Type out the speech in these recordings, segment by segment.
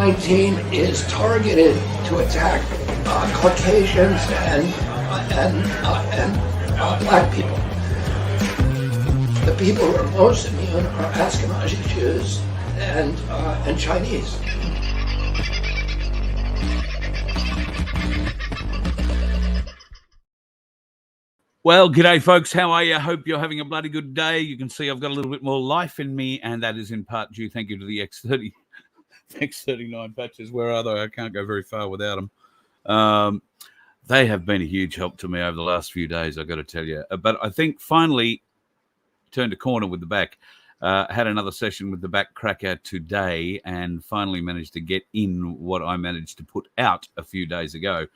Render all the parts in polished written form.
COVID-19 is targeted to attack Caucasians and black people. The people who are most immune are Ashkenazi Jews and Chinese. Well, g'day, folks. How are you? Hope you're having a bloody good day. You can see I've got a little bit more life in me, and that is in part due, thank you, to the X39 patches. Where are they? I can't go very far without them. They have been a huge help to me over the last few days, I've got to tell you. But I think finally turned a corner with the back. Had another session with the back cracker today and finally managed to get in what I managed to put out a few days ago.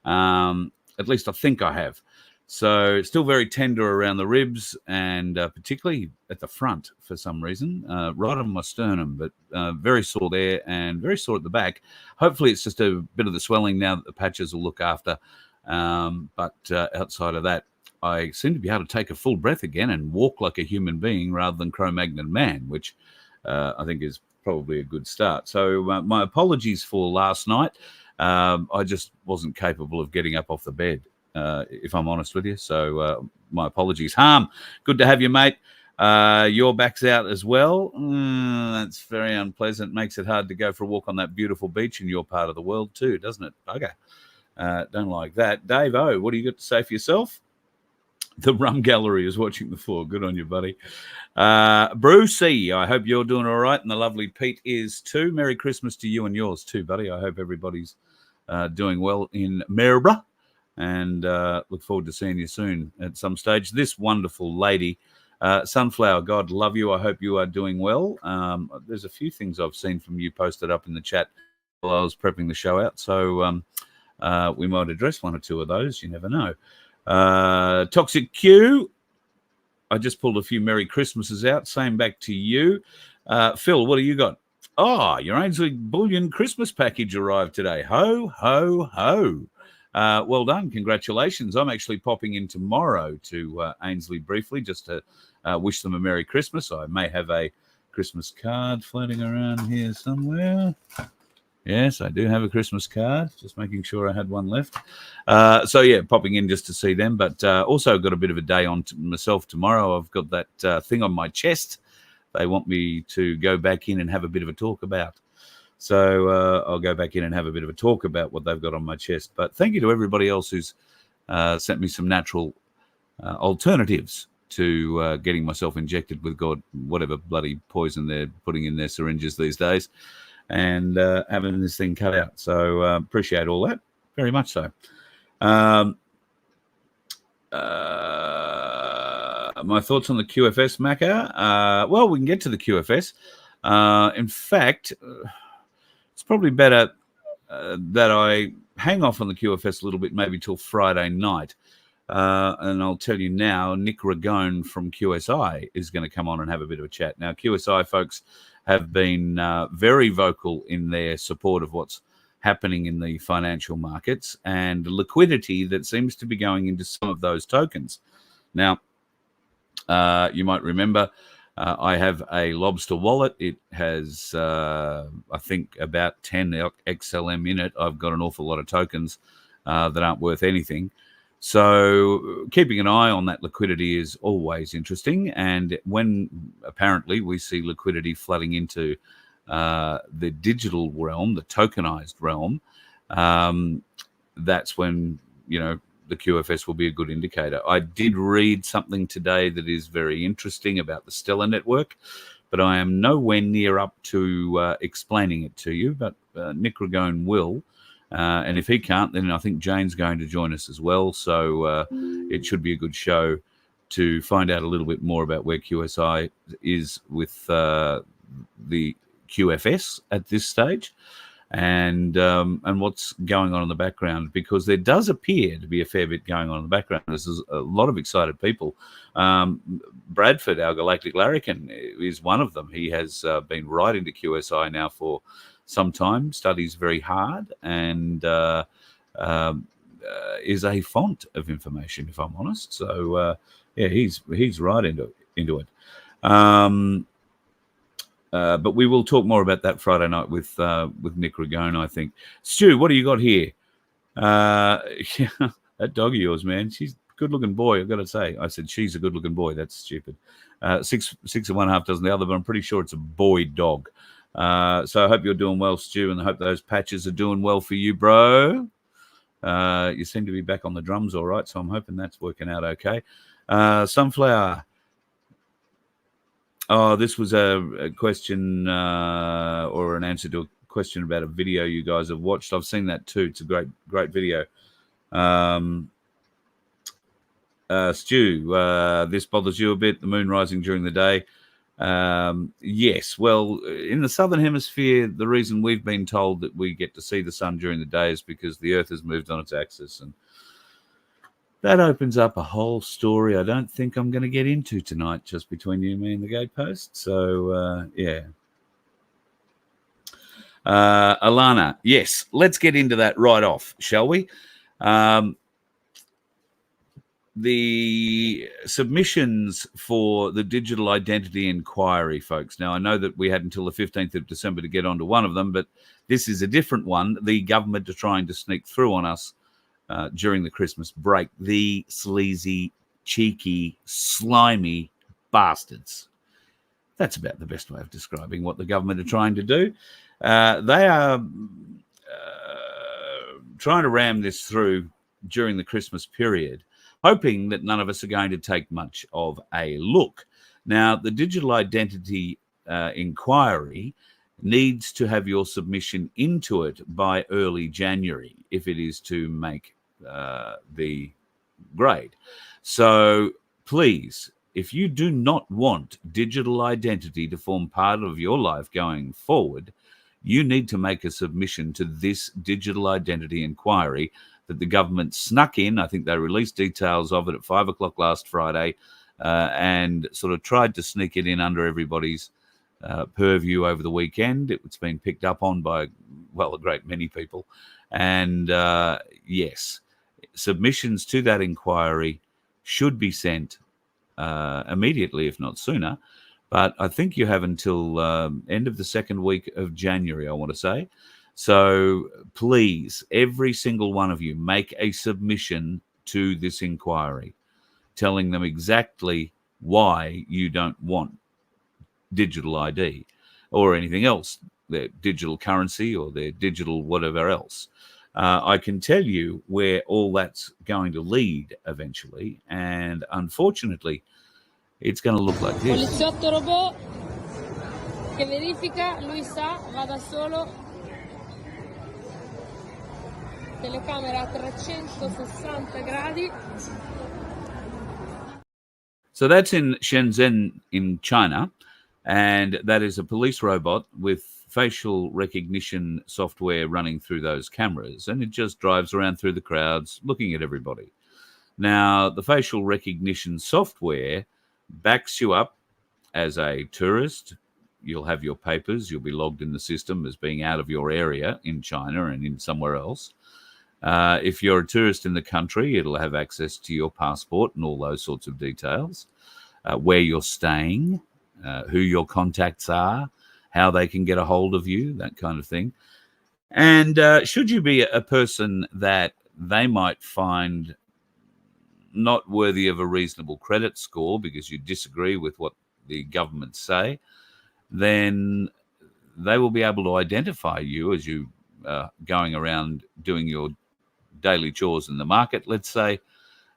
At least I think I have. So still very tender around the ribs and particularly at the front for some reason, right on my sternum, but very sore there and very sore at the back. Hopefully it's just a bit of the swelling now that the patches will look after. But outside of that, I seem to be able to take a full breath again and walk like a human being rather than Cro-Magnon man, which I think is probably a good start. So my apologies for last night. I just wasn't capable of getting up off the bed. If I'm honest with you. So my apologies. Harm, good to have you, mate. Your back's out as well. That's very unpleasant. Makes it hard to go for a walk on that beautiful beach in your part of the world too, doesn't it? Bugger. Don't like that. Dave O, what do you got to say for yourself? The Rum Gallery is watching the floor. Good on you, buddy. Brucey, I hope you're doing all right. And the lovely Pete is too. Merry Christmas to you and yours too, buddy. I hope everybody's doing well in Maryborough. And look forward to seeing you soon at some stage. This wonderful lady, Sunflower, God love you. I hope you are doing well. There's a few things I've seen from you posted up in the chat while I was prepping the show out. So we might address one or two of those. You never know. Toxic Q, I just pulled a few Merry Christmases out. Same back to you. Phil, what do you got? Oh, your Ainsley Bullion Christmas package arrived today. Ho, ho, ho. Well done. Congratulations. I'm actually popping in tomorrow to Ainsley briefly just to wish them a Merry Christmas. I may have a Christmas card floating around here somewhere. Yes, I do have a Christmas card. Just making sure I had one left. So, yeah, popping in just to see them. But also got a bit of a day on myself tomorrow. I've got that thing on my chest they want me to go back in and have a bit of a talk about. So I'll go back in and have a bit of a talk about what they've got on my chest. But thank you to everybody else who's sent me some natural alternatives to getting myself injected with whatever bloody poison they're putting in their syringes these days and having this thing cut out. So appreciate all that. Very much so. My thoughts on the QFS, Macca? Well, we can get to the QFS. In fact... it's probably better that I hang off on the QFS a little bit, maybe till Friday night. And I'll tell you now, Nick Ragone from QSI is going to come on and have a bit of a chat. Now, QSI folks have been very vocal in their support of what's happening in the financial markets and liquidity that seems to be going into some of those tokens. Now, you might remember... I have a Lobster wallet. It has, I think, about 10 XLM in it. I've got an awful lot of tokens that aren't worth anything. So keeping an eye on that liquidity is always interesting. And when apparently we see liquidity flooding into the digital realm, the tokenized realm, that's when, the QFS will be a good indicator. I did read something today that is very interesting about the Stellar network, but I am nowhere near up to explaining it to you, but Nick Ragone will. And if he can't, then I think Jane's going to join us as well. So it should be a good show to find out a little bit more about where QSI is with the QFS at this stage. And what's going on in the background, because there does appear to be a fair bit going on in the background. There's a lot of excited people. Bradford, our Galactic Larrikin, is one of them. He has been writing to QSI now for some time, studies very hard, and is a font of information, if I'm honest. So, he's right into it. But we will talk more about that Friday night with Nick Ragone, I think. Stu, what do you got here? That dog of yours, man. She's a good-looking boy, I've got to say. I said she's a good-looking boy. That's stupid. 6 and 1/2 dozen the other, but I'm pretty sure it's a boy dog. So I hope you're doing well, Stu, and I hope those patches are doing well for you, bro. You seem to be back on the drums all right, so I'm hoping that's working out okay. Sunflower. Oh, this was a question or an answer to a question about a video you guys have watched. I've seen that too. It's a great video. Stu, this bothers you a bit, the moon rising during the day. Yes, well, in the southern hemisphere, the reason we've been told that we get to see the sun during the day is because the earth has moved on its axis, and that opens up a whole story I don't think I'm going to get into tonight, just between you, me, and the gatepost. So, yeah. Alana, yes, let's get into that right off, shall we? The submissions for the digital identity inquiry, folks. Now, I know that we had until the 15th of December to get onto one of them, but this is a different one. The government are trying to sneak through on us during the Christmas break. The sleazy, cheeky, slimy bastards. That's about the best way of describing what the government are trying to do. They are trying to ram this through during the Christmas period, hoping that none of us are going to take much of a look. Now, the digital identity inquiry needs to have your submission into it by early January if it is to make the grade. So please, if you do not want digital identity to form part of your life going forward, you need to make a submission to this digital identity inquiry that the government snuck in. I think they released details of it at 5 o'clock last Friday and sort of tried to sneak it in under everybody's purview over the weekend. It's been picked up on by, well, a great many people. And yes, submissions to that inquiry should be sent immediately, if not sooner. But I think you have until end of the second week of January, I want to say. So please, every single one of you, make a submission to this inquiry, telling them exactly why you don't want digital ID or anything else, their digital currency or their digital whatever else. I can tell you where all that's going to lead eventually, and unfortunately, it's going to look like this. Poliziotto robot che verifica, lui sa, va da solo. Telecamera a 360 gradi. So that's in Shenzhen in China, and that is a police robot with facial recognition software running through those cameras, and it just drives around through the crowds looking at everybody. Now, the facial recognition software backs you up as a tourist. You'll have your papers. You'll be logged in the system as being out of your area in China and in somewhere else. If you're a tourist in the country, it'll have access to your passport and all those sorts of details, where you're staying, who your contacts are, how they can get a hold of you, that kind of thing. And should you be a person that they might find not worthy of a reasonable credit score because you disagree with what the government say, then they will be able to identify you as you going around doing your daily chores in the market, let's say,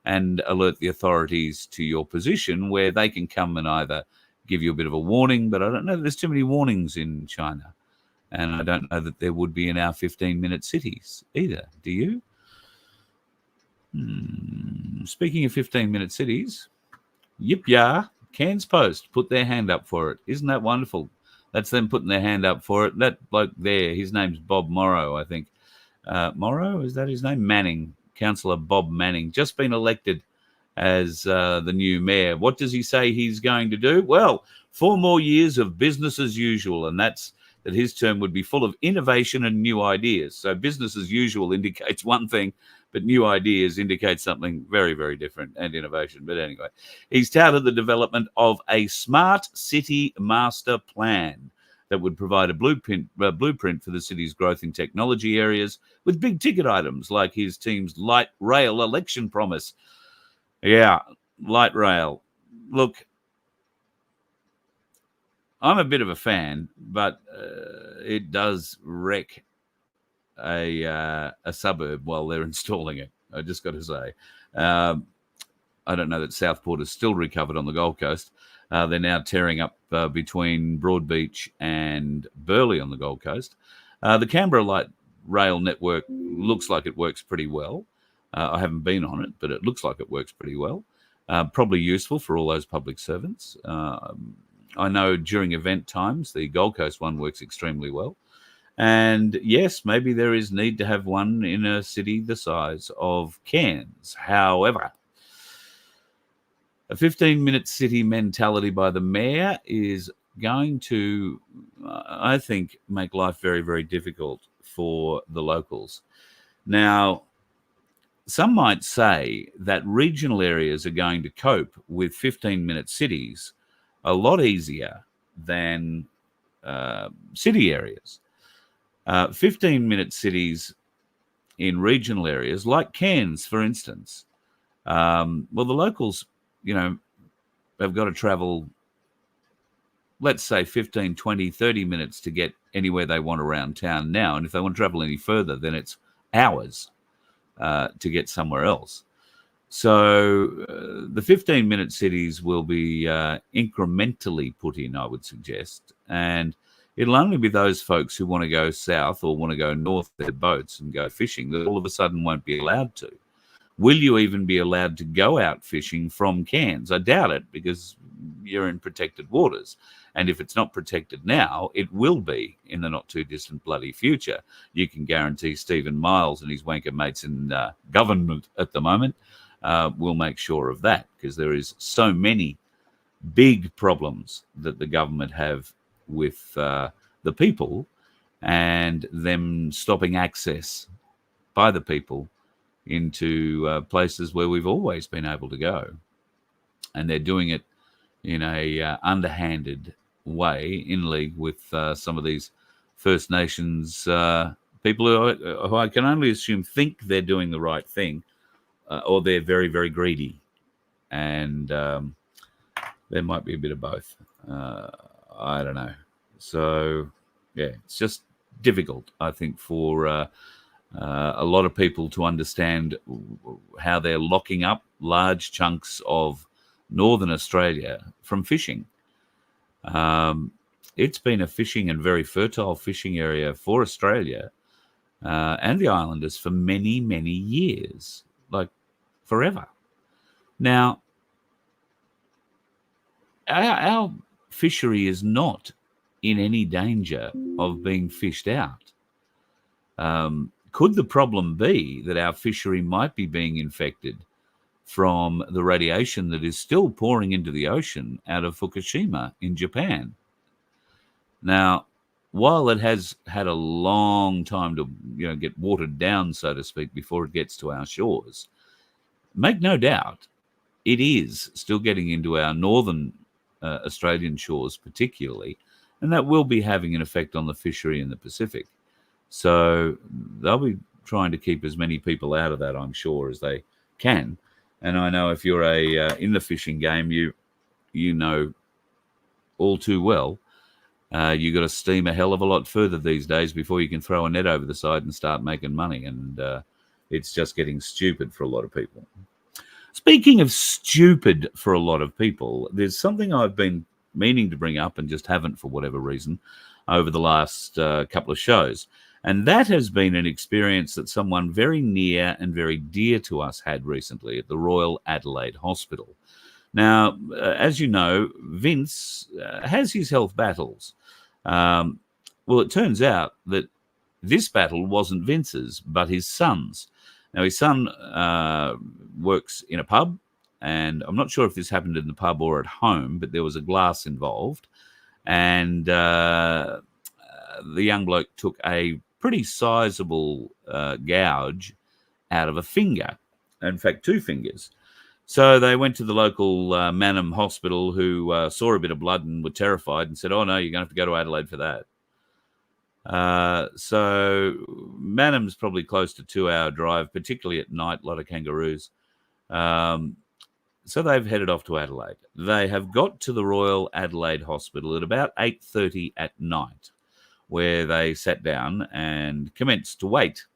and alert the authorities to your position, where they can come and either give you a bit of a warning, but I don't know, there's too many warnings in China, and I don't know that there would be in our 15-minute cities either. Do you? Speaking of 15-minute cities, Yip Ya, Cairns Post, put their hand up for it. Isn't that wonderful? That's them putting their hand up for it. That bloke there, his name's Bob Morrow, I think. Morrow, is that his name? Manning, Councillor Bob Manning, just been elected as the new mayor. What does he say he's going to do? Well, 4 more years of business as usual, and that's that his term would be full of innovation and new ideas. So business as usual indicates one thing, but new ideas indicate something very, very different, and innovation. But anyway, he's touted the development of a smart city master plan that would provide a blueprint for the city's growth in technology areas with big ticket items like his team's light rail election promise. Yeah, light rail. Look, I'm a bit of a fan, but it does wreck a suburb while they're installing it. I just got to say. I don't know that Southport has still recovered on the Gold Coast. They're now tearing up between Broadbeach and Burleigh on the Gold Coast. The Canberra Light Rail Network looks like it works pretty well. I haven't been on it, but it looks like it works pretty well. Probably useful for all those public servants. I know during event times, the Gold Coast one works extremely well. And yes, maybe there is need to have one in a city the size of Cairns. However, a 15-minute city mentality by the mayor is going to, I think, make life very, very difficult for the locals. Now, some might say that regional areas are going to cope with 15-minute cities a lot easier than city areas. 15-minute cities in regional areas, like Cairns, for instance, well, the locals, have got to travel, let's say 15, 20, 30 minutes to get anywhere they want around town now. And if they want to travel any further, then it's hours to get somewhere else. So the 15-minute cities will be incrementally put in, I would suggest. And it'll only be those folks who want to go south or want to go north their boats and go fishing that all of a sudden won't be allowed to. Will you even be allowed to go out fishing from Cairns? I doubt it, because you're in protected waters. And if it's not protected now, it will be in the not too distant bloody future. You can guarantee Stephen Miles and his wanker mates in government at the moment will make sure of that, because there is so many big problems that the government have with the people and them stopping access by the people into places where we've always been able to go. And they're doing it in a underhanded way, in league with some of these First Nations people who I can only assume think they're doing the right thing, or they're very, very greedy. And there might be a bit of both. I don't know. So, yeah, it's just difficult, I think, for a lot of people to understand how they're locking up large chunks of northern Australia from fishing. It's been a fishing and very fertile fishing area for Australia and the islanders for many, many years, like forever. Now, our fishery is not in any danger of being fished out. Could the problem be that our fishery might be being infected from the radiation that is still pouring into the ocean out of Fukushima in Japan? Now, while it has had a long time to get watered down, so to speak, before it gets to our shores, make no doubt, it is still getting into our northern Australian shores particularly, and that will be having an effect on the fishery in the Pacific. So they'll be trying to keep as many people out of that, I'm sure, as they can. And I know if you're in the fishing game, you know all too well, you got to steam a hell of a lot further these days before you can throw a net over the side and start making money. And it's just getting stupid for a lot of people. Speaking of stupid for a lot of people, there's something I've been meaning to bring up and just haven't for whatever reason over the last couple of shows. And that has been an experience that someone very near and very dear to us had recently at the Royal Adelaide Hospital. Now, as you know, Vince has his health battles. Well, it turns out that this battle wasn't Vince's, but his son's. Now, his son works in a pub, and I'm not sure if this happened in the pub or at home, but there was a glass involved. And the young bloke took a pretty sizable gouge out of a finger. In fact, two fingers. So they went to the local Mannum hospital, who saw a bit of blood and were terrified and said, "Oh no, you're going to have to go to Adelaide for that." So Mannum's probably close to 2-hour drive, particularly at night, a lot of kangaroos. So they've headed off to Adelaide. They have got to the Royal Adelaide Hospital at about 8:30 at night, where they sat down and commenced to wait.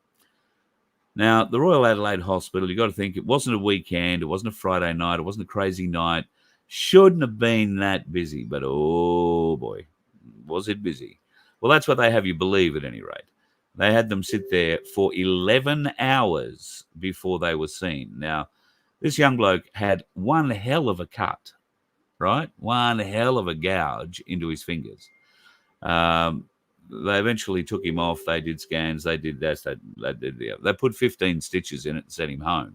Now, the Royal Adelaide Hospital, you've got to think, it wasn't a weekend, it wasn't a Friday night, it wasn't a crazy night, shouldn't have been that busy, but oh boy, was it busy. Well, that's what they have you believe at any rate. They had them sit there for 11 hours before they were seen. Now, this young bloke had one hell of a cut, right? One hell of a gouge into his fingers. They eventually took him off. They did scans. They did this. They did the other. They put 15 stitches in it and sent him home.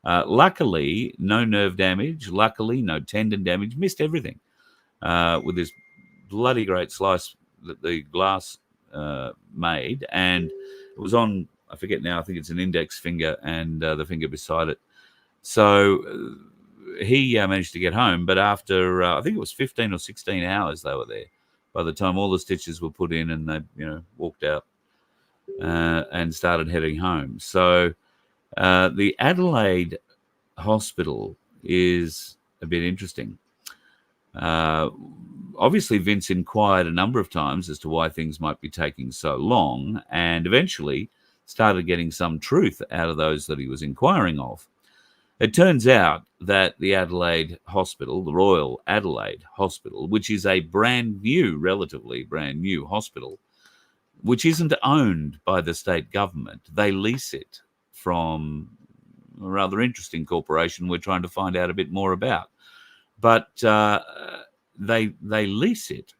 Luckily, no nerve damage. Luckily, no tendon damage. Missed everything with this bloody great slice that the glass made. And it was on, I forget now, I think it's an index finger and the finger beside it. So he managed to get home. But after, I think it was 15 or 16 hours they were there, by the time all the stitches were put in and they, walked out and started heading home. So the Adelaide Hospital is a bit interesting. Obviously, Vince inquired a number of times as to why things might be taking so long, and eventually started getting some truth out of those that he was inquiring of. It turns out that the Adelaide Hospital, the Royal Adelaide Hospital, which is a relatively brand new hospital, which isn't owned by the state government. They lease it from a rather interesting corporation we're trying to find out a bit more about. But they lease it.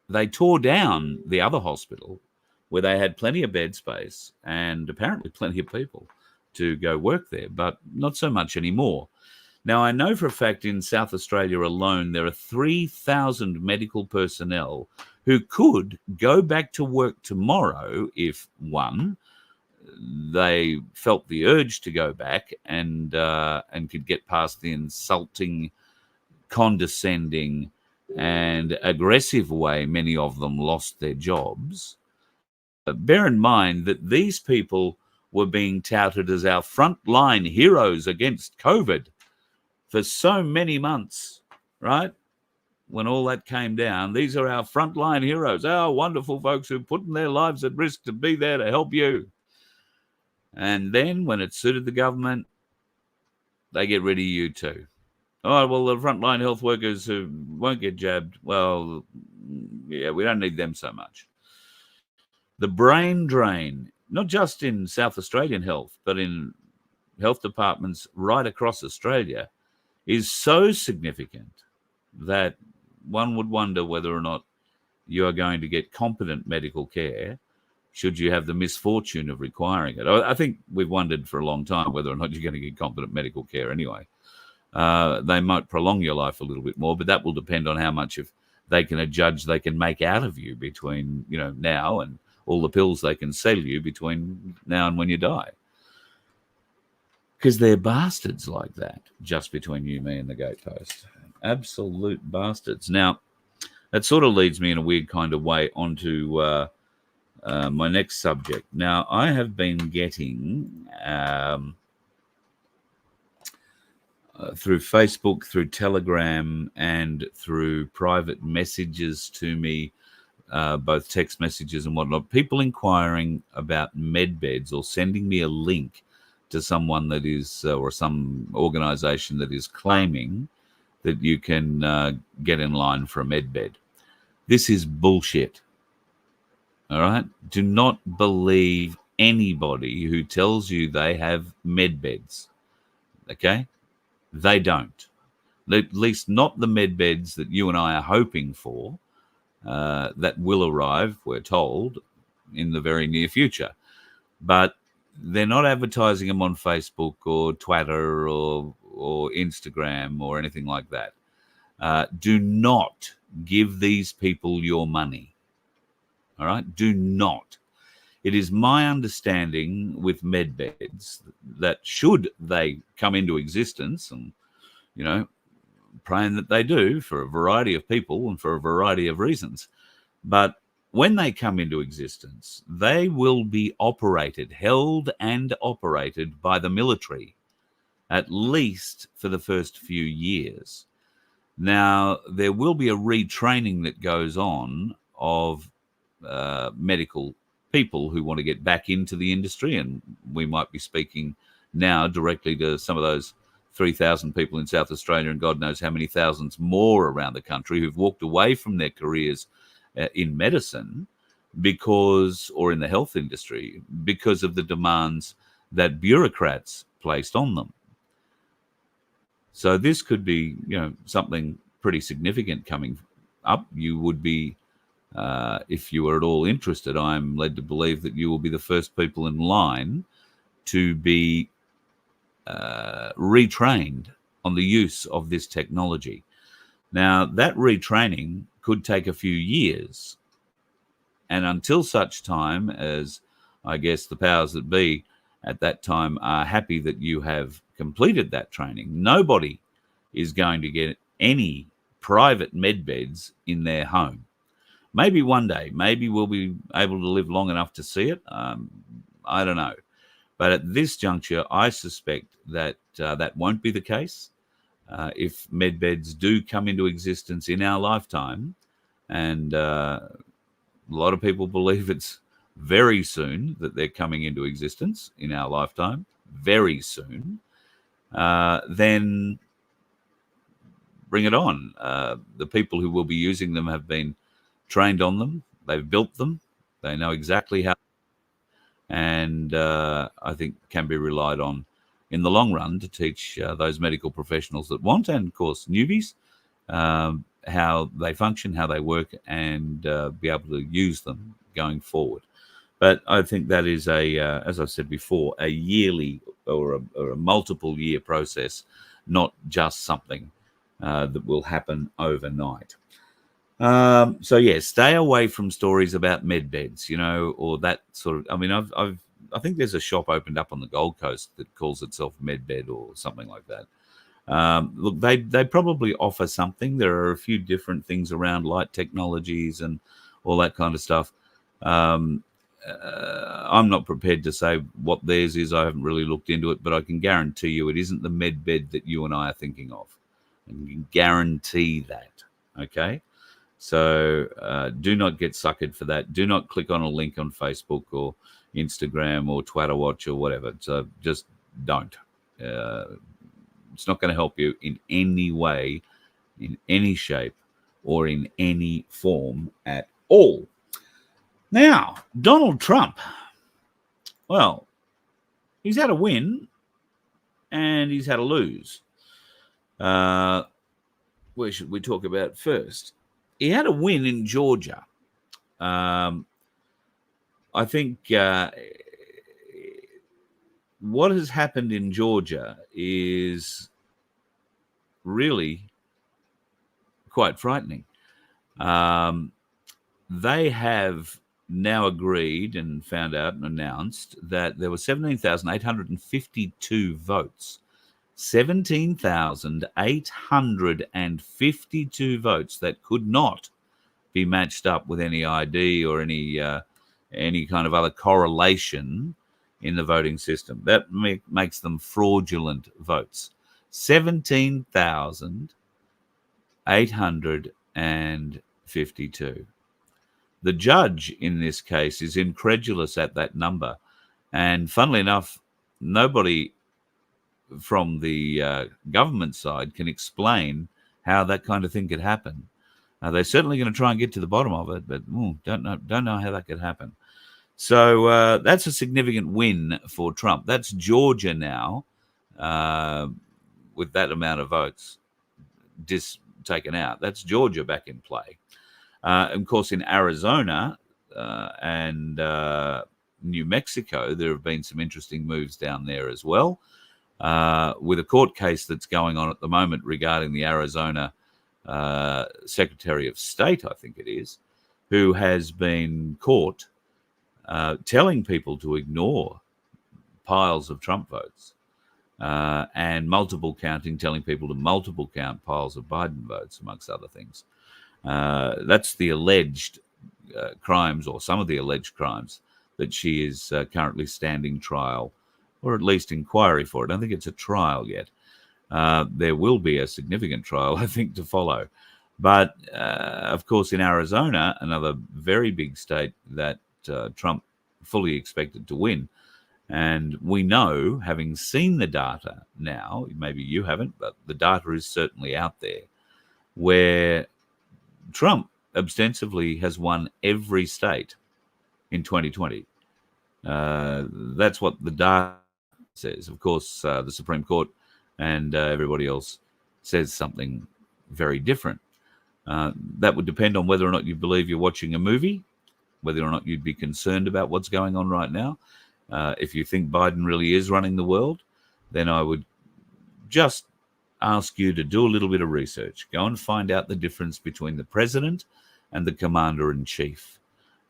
They tore down the other hospital where they had plenty of bed space and apparently plenty of people to go work there, but not so much anymore. Now, I know for a fact in South Australia alone, there are 3,000 medical personnel who could go back to work tomorrow if, one, they felt the urge to go back and could get past the insulting, condescending, and aggressive way many of them lost their jobs. But bear in mind that these people were being touted as our frontline heroes against COVID for so many months, right? When all that came down, these are our frontline heroes, our wonderful folks who put their lives at risk to be there to help you. And then when it suited the government, they get rid of you too. Oh, well, the frontline health workers who won't get jabbed, well, yeah, we don't need them so much. The brain drain, not just in South Australian health, but in health departments right across Australia, is so significant that one would wonder whether or not you are going to get competent medical care should you have the misfortune of requiring it. I think we've wondered for a long time whether or not you're going to get competent medical care anyway. They might prolong your life a little bit more, but that will depend on how much of they can adjudge they can make out of you between, now and all the pills they can sell you between now and when you die. Because they're bastards like that, just between you, me, and the gatepost. Absolute bastards. Now, that sort of leads me in a weird kind of way onto my next subject. Now, I have been getting, through Facebook, through Telegram, and through private messages to me, both text messages and whatnot, people inquiring about med beds or sending me a link to someone that is, or some organization that is claiming that you can get in line for a med bed. This is bullshit. All right? Do not believe anybody who tells you they have med beds. Okay? They don't. At least not the med beds that you and I are hoping for, that will arrive, we're told, in the very near future. But they're not advertising them on Facebook or Twitter or Instagram or anything like that. Do not give these people your money. All right? Do not. It is my understanding with medbeds that should they come into existence, and, you know, praying that they do for a variety of people and for a variety of reasons, but when they come into existence, they will be operated, held and operated by the military, at least for the first few years. Now, there will be a retraining that goes on of medical people who want to get back into the industry, and we might be speaking now directly to some of those 3,000 people in South Australia and God knows how many thousands more around the country who've walked away from their careers in medicine because, or in the health industry, because of the demands that bureaucrats placed on them. So this could be, something pretty significant coming up. You would be, if you are at all interested, I'm led to believe that you will be the first people in line to be retrained on the use of this technology. Now, that retraining could take a few years. And until such time as, I guess, the powers that be at that time are happy that you have completed that training, nobody is going to get any private med beds in their home. Maybe one day, maybe we'll be able to live long enough to see it. I don't know. But at this juncture, I suspect that that won't be the case. If med beds do come into existence in our lifetime, and a lot of people believe it's very soon that they're coming into existence in our lifetime, very soon, then bring it on. The people who will be using them have been trained on them. They've built them. They know exactly how, and I think can be relied on in the long run to teach those medical professionals that want, and of course newbies, how they function, how they work, and be able to use them going forward. But I think that is as I said before, a yearly or a multiple year process, not just something that will happen overnight. So yeah, stay away from stories about med beds, or that sort of. I mean, I think there's a shop opened up on the Gold Coast that calls itself Medbed or something like that. Look, they probably offer something. There are a few different things around, light technologies and all that kind of stuff. I'm not prepared to say what theirs is. I haven't really looked into it, but I can guarantee you it isn't the Medbed that you and I are thinking of. I can guarantee that. Okay. So do not get suckered for that. Do not click on a link on Facebook or Instagram or Twitter Watch or whatever. So just don't. It's not going to help you in any way, in any shape, or in any form at all. Now, Donald Trump. Well, he's had a win and he's had a lose. Where should we talk about first? He had a win in Georgia. I think what has happened in Georgia is really quite frightening. They have now agreed and found out and announced that there were 17,852 votes. 17,852 votes that could not be matched up with any ID or any kind of other correlation in the voting system. That makes them fraudulent votes. 17,852. The judge in this case is incredulous at that number. And funnily enough, nobody from the government side can explain how that kind of thing could happen. They're certainly going to try and get to the bottom of it, but don't know how that could happen. So that's a significant win for Trump. That's Georgia now, with that amount of votes taken out. That's Georgia back in play. Of course, in Arizona and New Mexico, there have been some interesting moves down there as well. With a court case that's going on at the moment regarding the Arizona Secretary of State, I think it is, who has been caught telling people to ignore piles of Trump votes and multiple counting, telling people to multiple count piles of Biden votes, amongst other things. That's the alleged crimes, or some of the alleged crimes, that she is currently standing trial, or at least inquiry for. I don't think it's a trial yet. There will be a significant trial, I think, to follow. But, of course, in Arizona, another very big state that Trump fully expected to win, and we know, having seen the data now, maybe you haven't, but the data is certainly out there, where Trump ostensibly has won every state in 2020. That's what the data says. Of course, the Supreme Court and everybody else says something very different. That would depend on whether or not you believe you're watching a movie, whether or not you'd be concerned about what's going on right now. If you think Biden really is running the world, then I would just ask you to do a little bit of research. Go and find out the difference between the president and the commander-in-chief.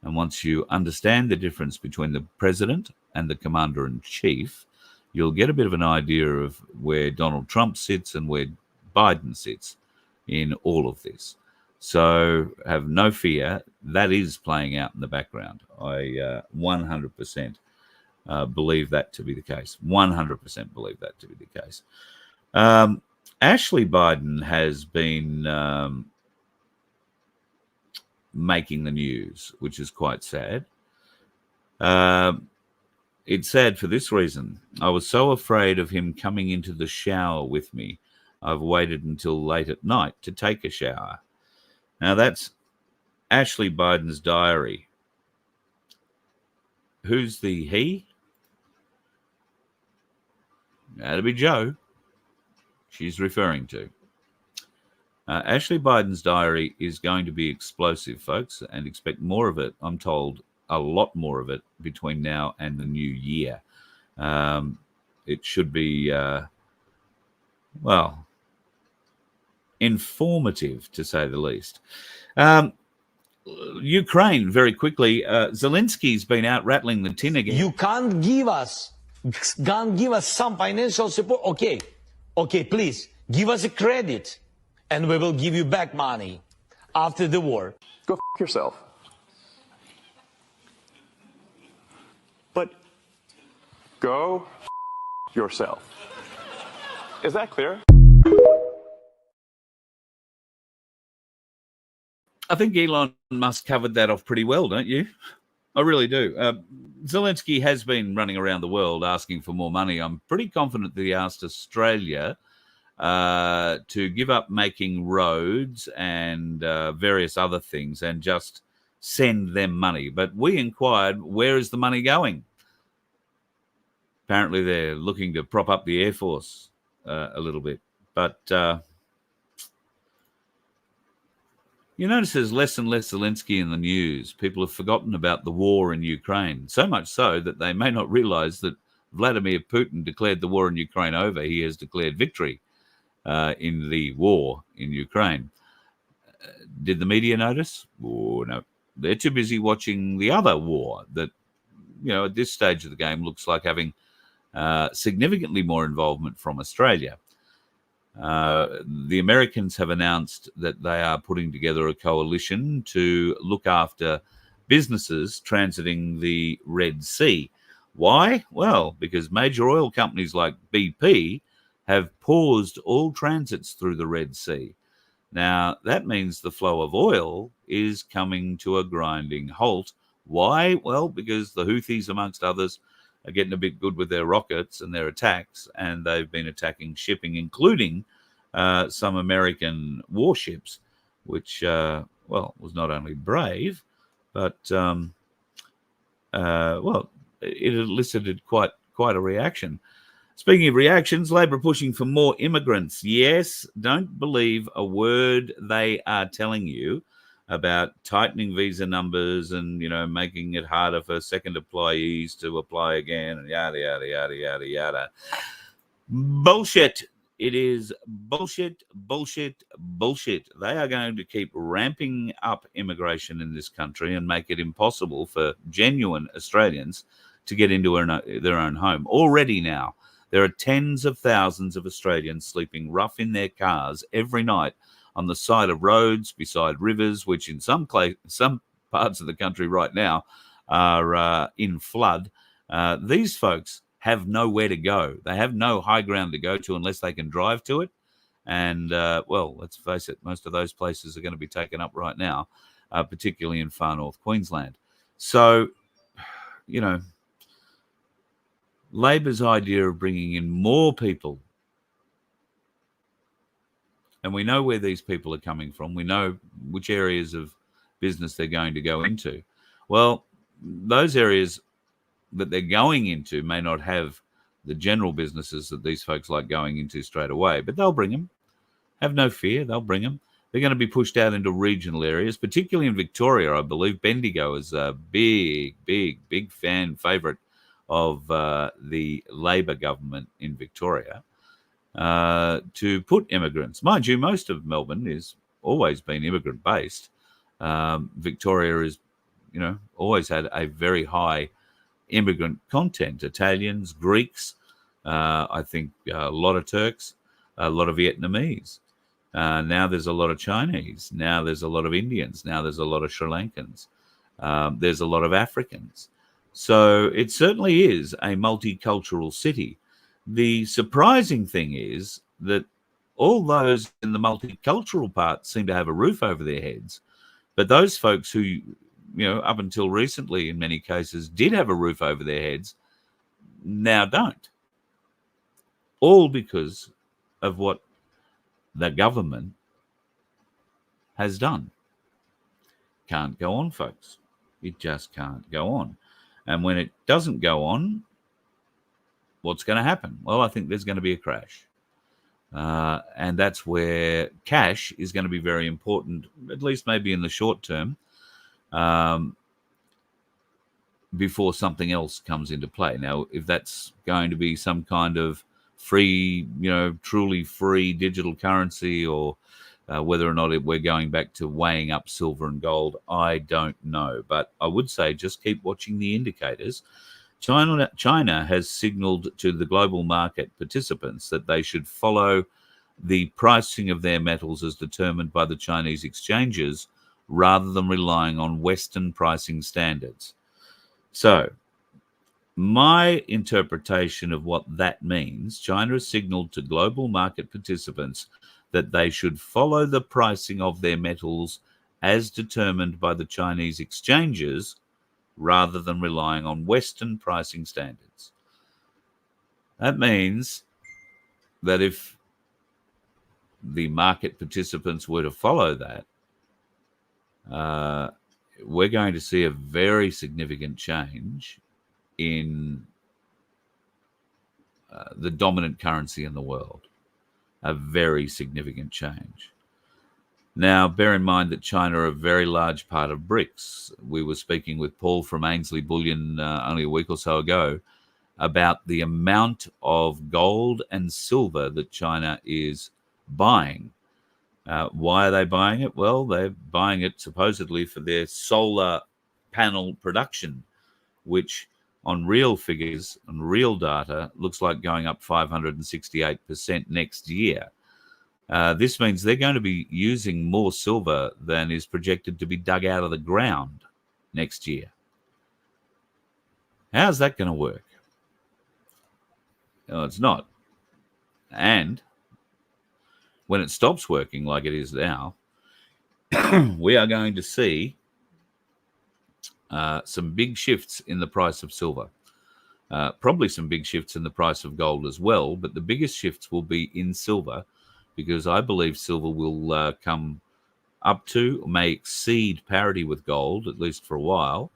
And once you understand the difference between the president and the commander-in-chief, you'll get a bit of an idea of where Donald Trump sits and where Biden sits in all of this. So have no fear. That is playing out in the background. I 100% believe that to be the case. 100% believe that to be the case. Ashley Biden has been making the news, which is quite sad. It's sad for this reason. I was so afraid of him coming into the shower with me, I've waited until late at night to take a shower. Now, that's Ashley Biden's diary. Who's the he? That'd be Joe she's referring to. Ashley Biden's diary is going to be explosive, folks, and expect more of it. I'm told a lot more of it between now and the new year. It should be, well, informative, to say the least. Ukraine, very quickly. Zelensky's been out rattling the tin again. You can't give us some financial support. Okay, please, give us a credit, and we will give you back money after the war. Go f*** yourself. But go f*** yourself. Is that clear? I think Elon Musk covered that off pretty well, don't you? I really do. Zelensky has been running around the world asking for more money. I'm pretty confident that he asked Australia to give up making roads and various other things and just send them money. But we inquired, where is the money going? Apparently they're looking to prop up the Air Force a little bit. But you notice there's less and less Zelensky in the news. People have forgotten about the war in Ukraine, so much so that they may not realize that Vladimir Putin declared the war in Ukraine over. He has declared victory in the war in Ukraine. Did the media notice? Oh, no. They're too busy watching the other war that, you know, at this stage of the game looks like having significantly more involvement from Australia. The Americans have announced that they are putting together a coalition to look after businesses transiting the Red Sea. Why? Well, because major oil companies like BP have paused all transits through the Red Sea. Now, that means the flow of oil is coming to a grinding halt. Why? Well, because the Houthis, amongst others, are getting a bit good with their rockets and their attacks, and they've been attacking shipping, including some American warships, which, well, was not only brave, but, well, it elicited quite a reaction. Speaking of reactions, Labor pushing for more immigrants. Yes, don't believe a word they are telling you about tightening visa numbers and, you know, making it harder for second employees to apply again and yada, yada, yada, yada, yada. Bullshit. It is bullshit, bullshit, bullshit. They are going to keep ramping up immigration in this country and make it impossible for genuine Australians to get into their own home. Already now, there are tens of thousands of Australians sleeping rough in their cars every night on the side of roads, beside rivers, which in some parts of the country right now are in flood. These folks have nowhere to go. They have no high ground to go to unless they can drive to it. And, well, let's face it, most of those places are going to be taken up right now, particularly in far north Queensland. So, you know, Labor's idea of bringing in more people, and we know where these people are coming from. We know which areas of business they're going to go into. Well, those areas that they're going into may not have the general businesses that these folks like going into straight away, but they'll bring them. Have no fear, they'll bring them. They're going to be pushed out into regional areas, particularly in Victoria. I believe Bendigo is a big fan favourite of the Labor government in Victoria to put immigrants. Mind you, most of Melbourne is always been immigrant based. Victoria is, you know, always had a very high immigrant content. Italians, Greeks, I think a lot of Turks, a lot of Vietnamese. Now there's a lot of Chinese. Now there's a lot of Indians. Now there's a lot of Sri Lankans. There's a lot of Africans. So it certainly is a multicultural city. The surprising thing is that all those in the multicultural part seem to have a roof over their heads. But those folks who, you know, up until recently, in many cases, did have a roof over their heads, now don't. All because of what the government has done. Can't go on, folks. It just can't go on. And when it doesn't go on, what's going to happen? Well, I think there's going to be a crash. And that's where cash is going to be very important, at least maybe in the short term, before something else comes into play. Now, if that's going to be some kind of free, you know, truly free digital currency, or whether or not we're going back to weighing up silver and gold, I don't know. But I would say just keep watching the indicators. China has signaled to the global market participants that they should follow the pricing of their metals as determined by the Chinese exchanges rather than relying on Western pricing standards. So, my interpretation of what that means, China has signaled to global market participants that they should follow the pricing of their metals as determined by the Chinese exchanges rather than relying on Western pricing standards. That means that if the market participants were to follow that, we're going to see a very significant change in the dominant currency in the world. A very significant change. Now, bear in mind that China are a very large part of BRICS. We were speaking with Paul from Ainsley Bullion only a week or so ago about the amount of gold and silver that China is buying. Why are they buying it? Well, they're buying it supposedly for their solar panel production, which on real figures and real data looks like going up 568% next year. This means they're going to be using more silver than is projected to be dug out of the ground next year. How's that going to work? No, it's not. And when it stops working like it is now, we are going to see some big shifts in the price of silver. Probably some big shifts in the price of gold as well, but the biggest shifts will be in silver, because I believe silver will come up to, or may exceed parity with gold, at least for a while,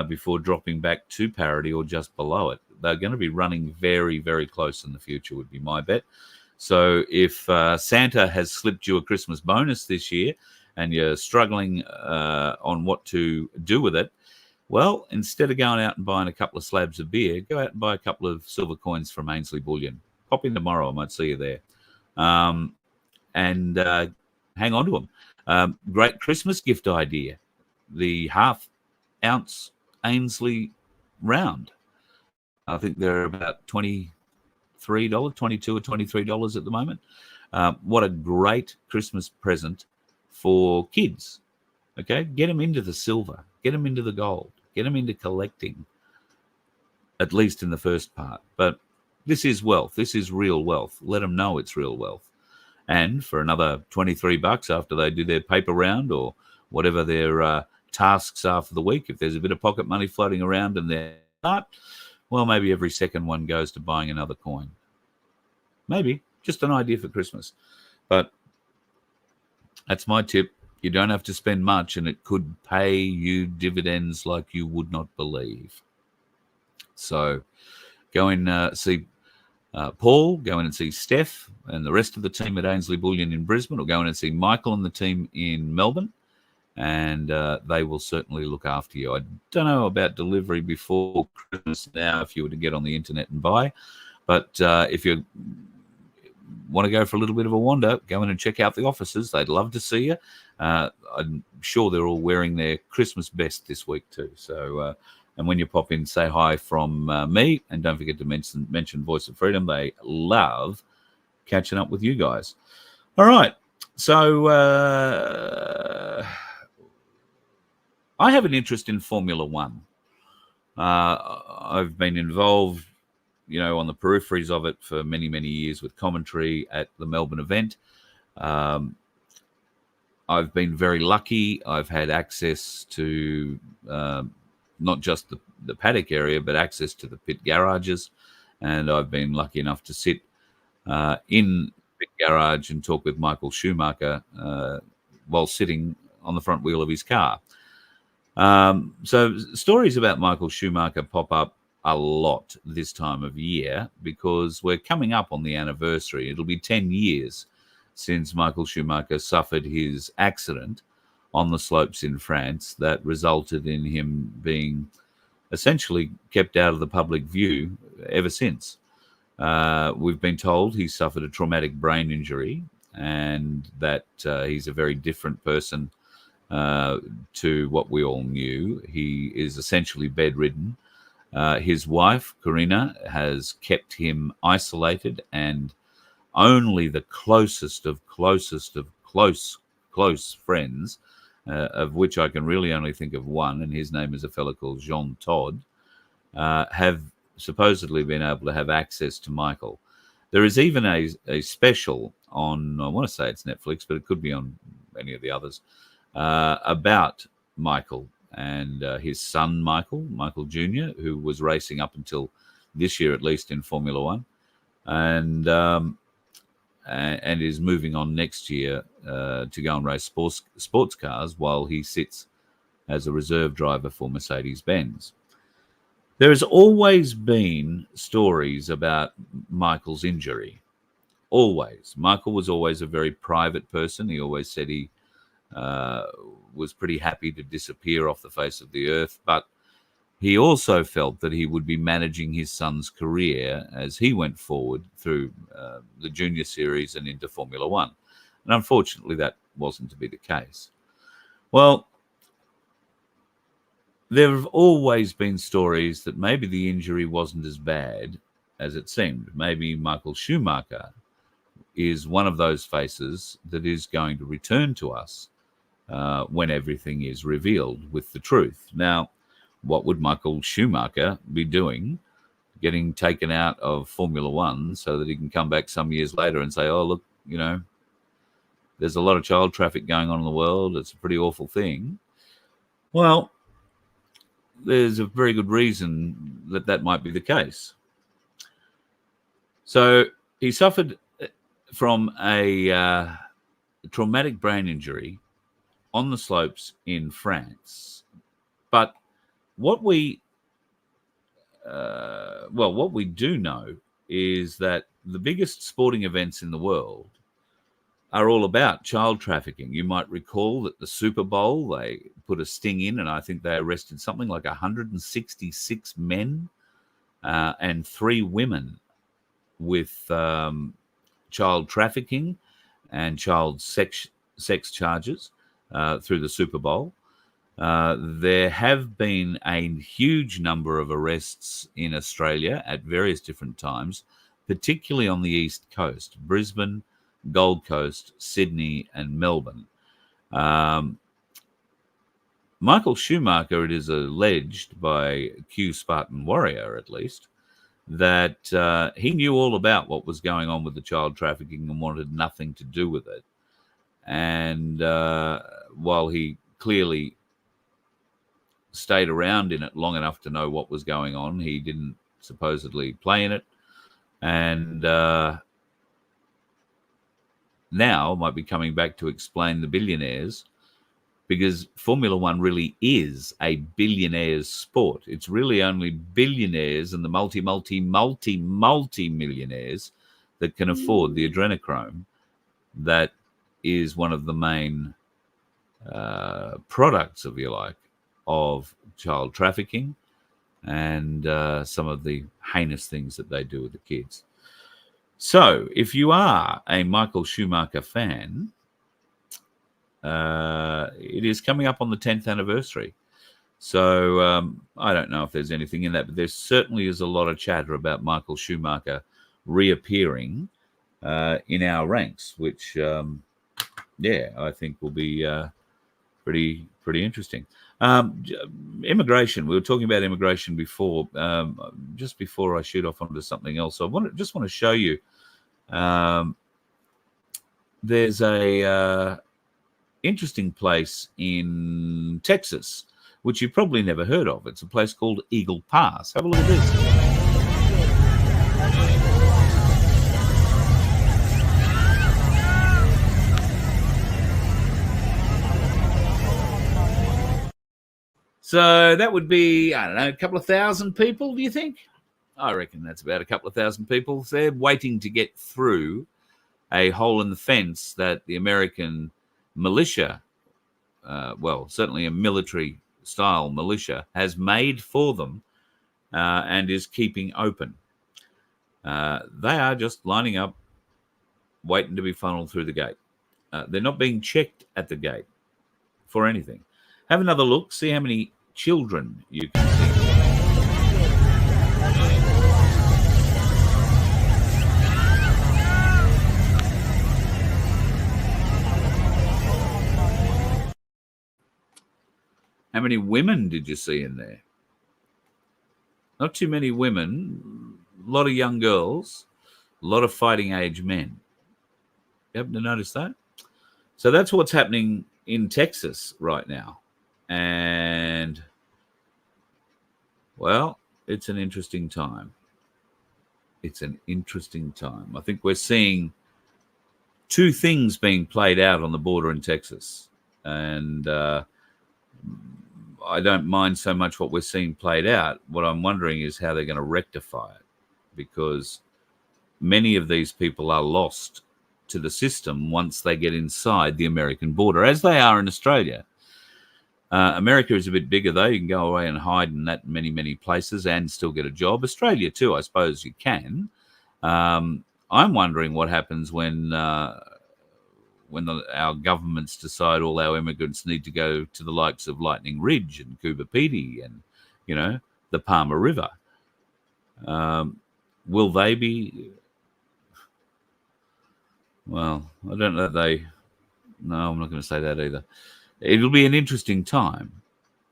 before dropping back to parity or just below it. They're going to be running very, very close in the future, would be my bet. So if Santa has slipped you a Christmas bonus this year and you're struggling on what to do with it, well, instead of going out and buying a couple of slabs of beer, go out and buy a couple of silver coins from Ainsley Bullion. Pop in tomorrow, I might see you there. and hang on to them. Great Christmas gift idea, the half-ounce Ainsley round. I think they're about $23, $22 or $23 at the moment. What a great Christmas present for kids. Okay, get them into the silver, get them into the gold, get them into collecting, at least in the first part. But this is wealth. This is real wealth. Let them know it's real wealth. And for another $23 after they do their paper round or whatever their tasks are for the week, if there's a bit of pocket money floating around and they're not, well, maybe every second one goes to buying another coin. Maybe. Just an idea for Christmas. But that's my tip. You don't have to spend much, and it could pay you dividends like you would not believe. So go and see Paul, go in and see Steph and the rest of the team at Ainsley Bullion in Brisbane, or go in and see Michael and the team in Melbourne, and they will certainly look after you. I don't know about delivery before Christmas now if you were to get on the internet and buy, but if you want to go for a little bit of a wander, go in and check out the offices. They'd love to see you. I'm sure they're all wearing their Christmas best this week too. So, and when you pop in, say hi from me, and don't forget to mention Voice of Freedom. They love catching up with you guys. All right. So I have an interest in Formula One. I've been involved, on the peripheries of it for many, many years with commentary at the Melbourne event. I've been very lucky. I've had access to not just the paddock area, but access to the pit garages. And I've been lucky enough to sit in the pit garage and talk with Michael Schumacher while sitting on the front wheel of his car. So stories about Michael Schumacher pop up a lot this time of year because we're coming up on the anniversary. It'll be 10 years since Michael Schumacher suffered his accident on the slopes in France that resulted in him being essentially kept out of the public view ever since. We've been told he suffered a traumatic brain injury and that he's a very different person to what we all knew. He is essentially bedridden. His wife, Karina, has kept him isolated, and only the closest of close friends, of which I can really only think of one, and his name is a fellow called Jean Todt, have supposedly been able to have access to Michael. There is even a special on, I want to say it's Netflix, but it could be on any of the others, about Michael and his son, Michael Jr., who was racing up until this year, at least, in Formula One, and is moving on next year to go and race sports cars while he sits as a reserve driver for Mercedes-Benz. There has always been stories about Michael's injury. Always. Michael was always a very private person. He always said he was pretty happy to disappear off the face of the earth, but he also felt that he would be managing his son's career as he went forward through the junior series and into Formula One. And unfortunately, that wasn't to be the case. Well, there have always been stories that maybe the injury wasn't as bad as it seemed. Maybe Michael Schumacher is one of those faces that is going to return to us when everything is revealed with the truth. Now, what would Michael Schumacher be doing, getting taken out of Formula One so that he can come back some years later and say, oh, look, there's a lot of child traffic going on in the world. It's a pretty awful thing. Well, there's a very good reason that might be the case. So he suffered from a traumatic brain injury on the slopes in France. But what we do know is that the biggest sporting events in the world are all about child trafficking. You might recall that the Super Bowl, they put a sting in, and I think they arrested something like 166 men and 3 women with child trafficking and child sex charges through the Super Bowl. There have been a huge number of arrests in Australia at various different times, particularly on the East Coast, Brisbane, Gold Coast, Sydney and Melbourne. Michael Schumacher, it is alleged by Q Spartan Warrior at least, that he knew all about what was going on with the child trafficking and wanted nothing to do with it. And while he clearly stayed around in it long enough to know what was going on, he didn't supposedly play in it. And now might be coming back to explain the billionaires, because Formula One really is a billionaires sport. It's really only billionaires and the multi-millionaires that can afford the adrenochrome. That is one of the main products, if you like, of child trafficking and some of the heinous things that they do with the kids. So if you are a Michael Schumacher fan, it is coming up on the 10th anniversary. So I don't know if there's anything in that, but there certainly is a lot of chatter about Michael Schumacher reappearing in our ranks, which, I think will be pretty interesting. Immigration. We were talking about immigration before. Just before I shoot off onto something else, I just want to show you. There's a interesting place in Texas, which you've probably never heard of. It's a place called Eagle Pass. Have a look at this. So that would be, I don't know, a couple of thousand people, do you think? I reckon that's about a couple of thousand people. They're waiting to get through a hole in the fence that the American militia, certainly a military-style militia, has made for them and is keeping open. They are just lining up, waiting to be funneled through the gate. They're not being checked at the gate for anything. Have another look, see how many children you can see. How many women did you see in there? Not too many women, a lot of young girls, a lot of fighting age men. You happen to notice that? So that's what's happening in Texas right now. And, well, it's an interesting time. It's an interesting time. I think we're seeing two things being played out on the border in Texas. And I don't mind so much what we're seeing played out. What I'm wondering is how they're going to rectify it, because many of these people are lost to the system once they get inside the American border, as they are in Australia. America is a bit bigger, though. You can go away and hide in that many places and still get a job. Australia, too, I suppose you can. I'm wondering what happens when our governments decide all our immigrants need to go to the likes of Lightning Ridge and Coober Pedy and, the Palmer River. Will they be... Well, I don't know. No, I'm not going to say that either. It'll be an interesting time.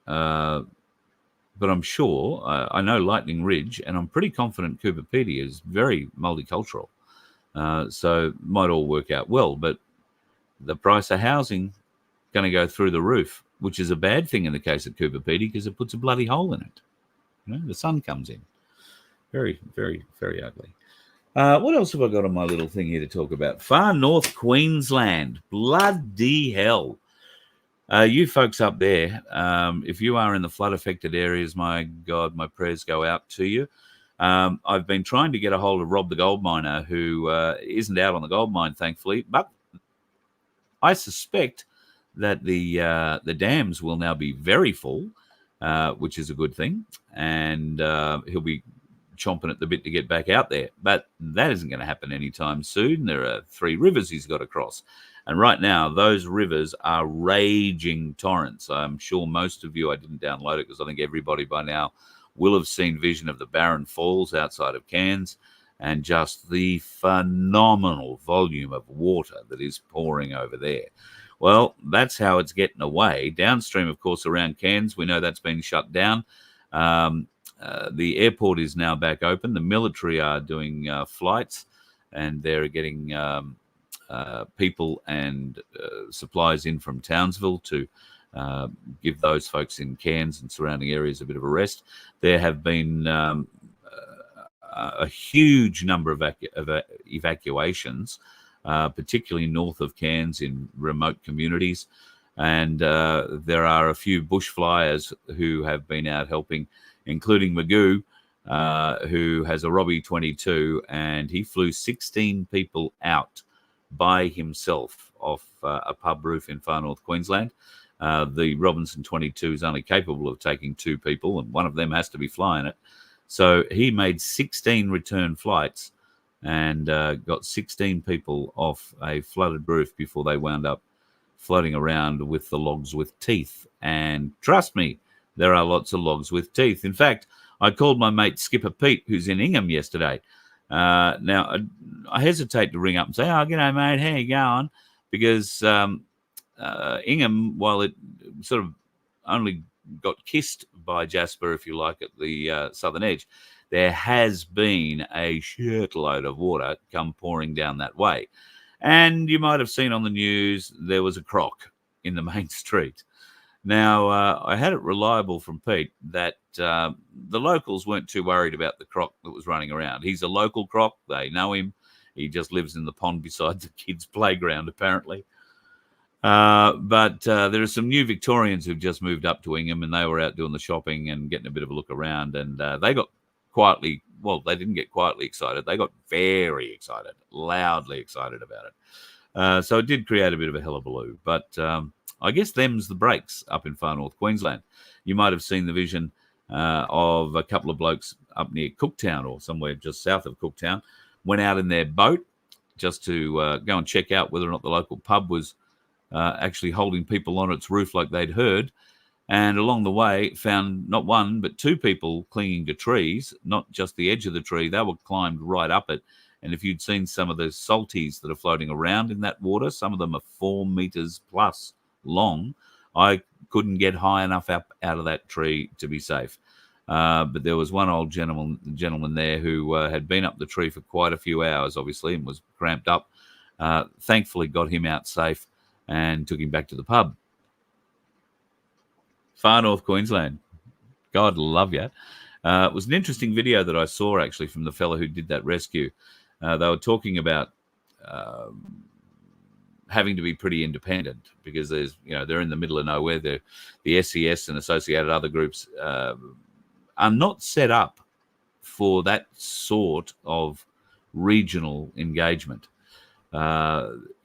But I'm sure, I know Lightning Ridge, and I'm pretty confident Coober Pedy is very multicultural. So it might all work out well. But the price of housing going to go through the roof, which is a bad thing in the case of Coober Pedy because it puts a bloody hole in it. The sun comes in. Very, very, very ugly. What else have I got on my little thing here to talk about? Far North Queensland. Bloody hell. You folks up there, if you are in the flood-affected areas, my God, my prayers go out to you. I've been trying to get a hold of Rob the gold miner, who isn't out on the gold mine, thankfully, but I suspect that the dams will now be very full, which is a good thing, and he'll be chomping at the bit to get back out there. But that isn't going to happen anytime soon. There are 3 rivers he's got to cross. And right now, those rivers are raging torrents. I'm sure most of you, I didn't download it because I think everybody by now will have seen vision of the Barron Falls outside of Cairns and just the phenomenal volume of water that is pouring over there. Well, that's how it's getting away. Downstream, of course, around Cairns, we know that's been shut down. The airport is now back open. The military are doing flights, and they're getting people and supplies in from Townsville to give those folks in Cairns and surrounding areas a bit of a rest. There have been a huge number of evacuations, particularly north of Cairns in remote communities. And there are a few bushflyers who have been out helping, including Magoo, who has a Robbie 22, and he flew 16 people out by himself off a pub roof in far north Queensland. The Robinson 22 is only capable of taking 2 people, and one of them has to be flying it. So he made 16 return flights and got 16 people off a flooded roof before they wound up floating around with the logs with teeth. And trust me, there are lots of logs with teeth. In fact, I called my mate Skipper Pete, who's in Ingham yesterday. Now, I hesitate to ring up and say, "Oh, g'day, mate, how you going?" Because Ingham, while it sort of only got kissed by Jasper, if you like, at the southern edge, there has been a shitload of water come pouring down that way. And you might have seen on the news there was a croc in the main street. Now, I had it reliable from Pete that the locals weren't too worried about the croc that was running around. He's a local croc. They know him. He just lives in the pond beside the kids' playground, apparently. But there are some new Victorians who've just moved up to Ingham, and they were out doing the shopping and getting a bit of a look around. And they got quietly, well, they didn't get quietly excited. They got very excited, loudly excited about it. So it did create a bit of a hullabaloo. But I guess them's the breaks up in far north Queensland. You might have seen the vision of a couple of blokes up near Cooktown or somewhere just south of Cooktown, went out in their boat just to go and check out whether or not the local pub was actually holding people on its roof like they'd heard. And along the way, found not 1, but 2 people clinging to trees, not just the edge of the tree. They were climbed right up it. And if you'd seen some of the salties that are floating around in that water, some of them are 4 meters plus long. I couldn't get high enough up out of that tree to be safe. But there was one old gentleman there who had been up the tree for quite a few hours, obviously, and was cramped up. Thankfully got him out safe and took him back to the pub. Far north Queensland. God love you. It was an interesting video that I saw, actually, from the fellow who did that rescue. They were talking about having to be pretty independent because they're in the middle of nowhere. The SES and associated other groups are not set up for that sort of regional engagement.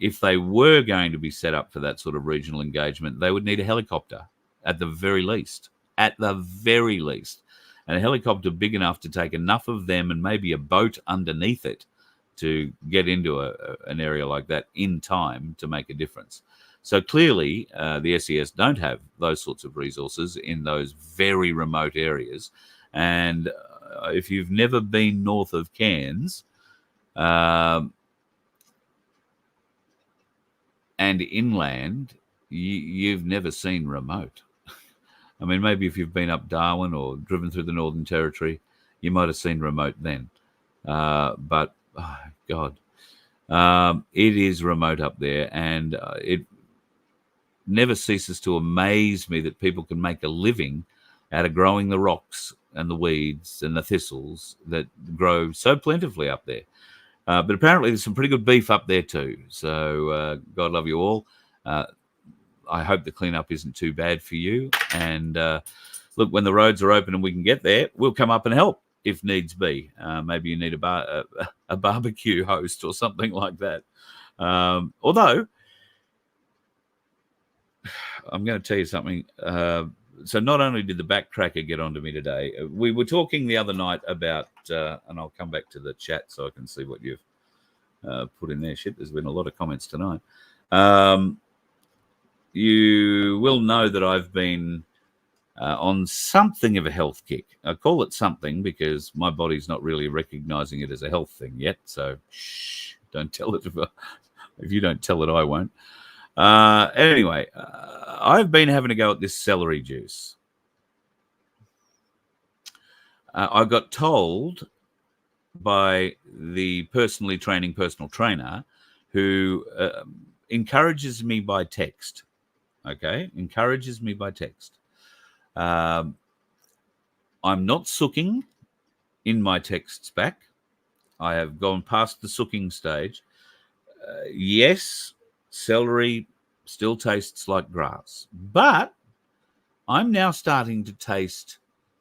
If they were going to be set up for that sort of regional engagement, they would need a helicopter at the very least. At the very least. And a helicopter big enough to take enough of them and maybe a boat underneath it to get into an area like that in time to make a difference. So clearly, the SES don't have those sorts of resources in those very remote areas. And if you've never been north of Cairns, and inland, you've never seen remote. I mean, maybe if you've been up Darwin or driven through the Northern Territory, you might have seen remote then. But, oh, God, it is remote up there. And it never ceases to amaze me that people can make a living out of growing the rocks and the weeds and the thistles that grow so plentifully up there. But apparently there's some pretty good beef up there too. So God love you all. I hope the cleanup isn't too bad for you. And look, when the roads are open and we can get there, we'll come up and help if needs be. Maybe you need a barbecue host or something like that. Although, I'm going to tell you something. So not only did the backcracker get onto me today, we were talking the other night about, and I'll come back to the chat so I can see what you've put in there. Shit, there's been a lot of comments tonight. You will know that I've been on something of a health kick. I call it something because my body's not really recognizing it as a health thing yet. So shh, don't tell it. If you don't tell it, I won't. Anyway, I've been having a go at this celery juice. I got told by the personally training personal trainer who encourages me by text. Okay, encourages me by text. I'm not sooking in my texts back. I have gone past the sooking stage. Yes, celery still tastes like grass, but I'm now starting to taste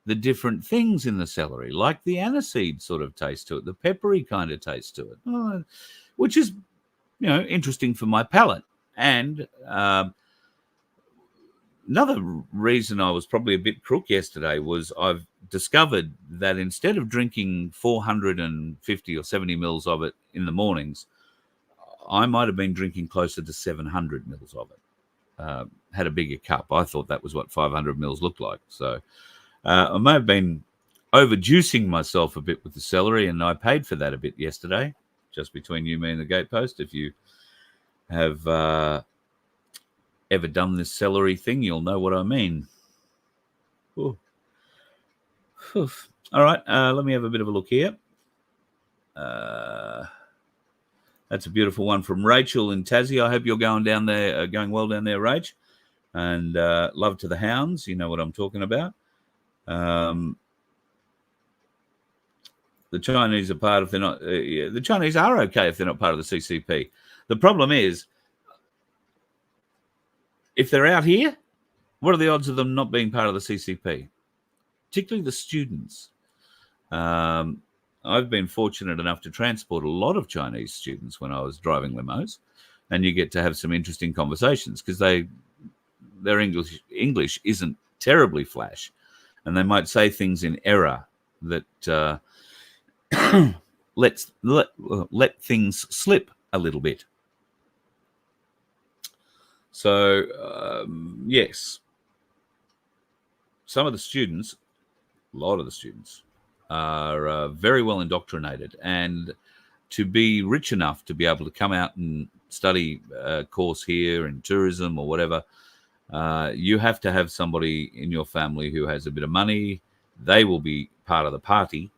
the different things in the celery, like the aniseed sort of taste to it, the peppery kind of taste to it, which is, interesting for my palate. And another reason I was probably a bit crook yesterday was I've discovered that instead of drinking 450 or 70 mils of it in the mornings, I might have been drinking closer to 700 mils of it. Had a bigger cup. I thought that was what 500 mils looked like. So I may have been overjuicing myself a bit with the celery, and I paid for that a bit yesterday, just between you, me, and the gatepost. If you have ever done this celery thing, you'll know what I mean. Ooh. Oof. All right, let me have a bit of a look here. That's a beautiful one from Rachel in Tassie. I hope you're going down there, going well down there, Rach. And love to the hounds. You know what I'm talking about. The Chinese are part if they're not. The Chinese are okay if they're not part of the CCP. The problem is, if they're out here, what are the odds of them not being part of the CCP? Particularly the students. I've been fortunate enough to transport a lot of Chinese students when I was driving limos, and you get to have some interesting conversations because their English isn't terribly flash, and they might say things in error that let things slip a little bit. So yes, some of the students, a lot of the students, are very well indoctrinated, and to be rich enough to be able to come out and study a course here in tourism or whatever, you have to have somebody in your family who has a bit of money. They will be part of the party,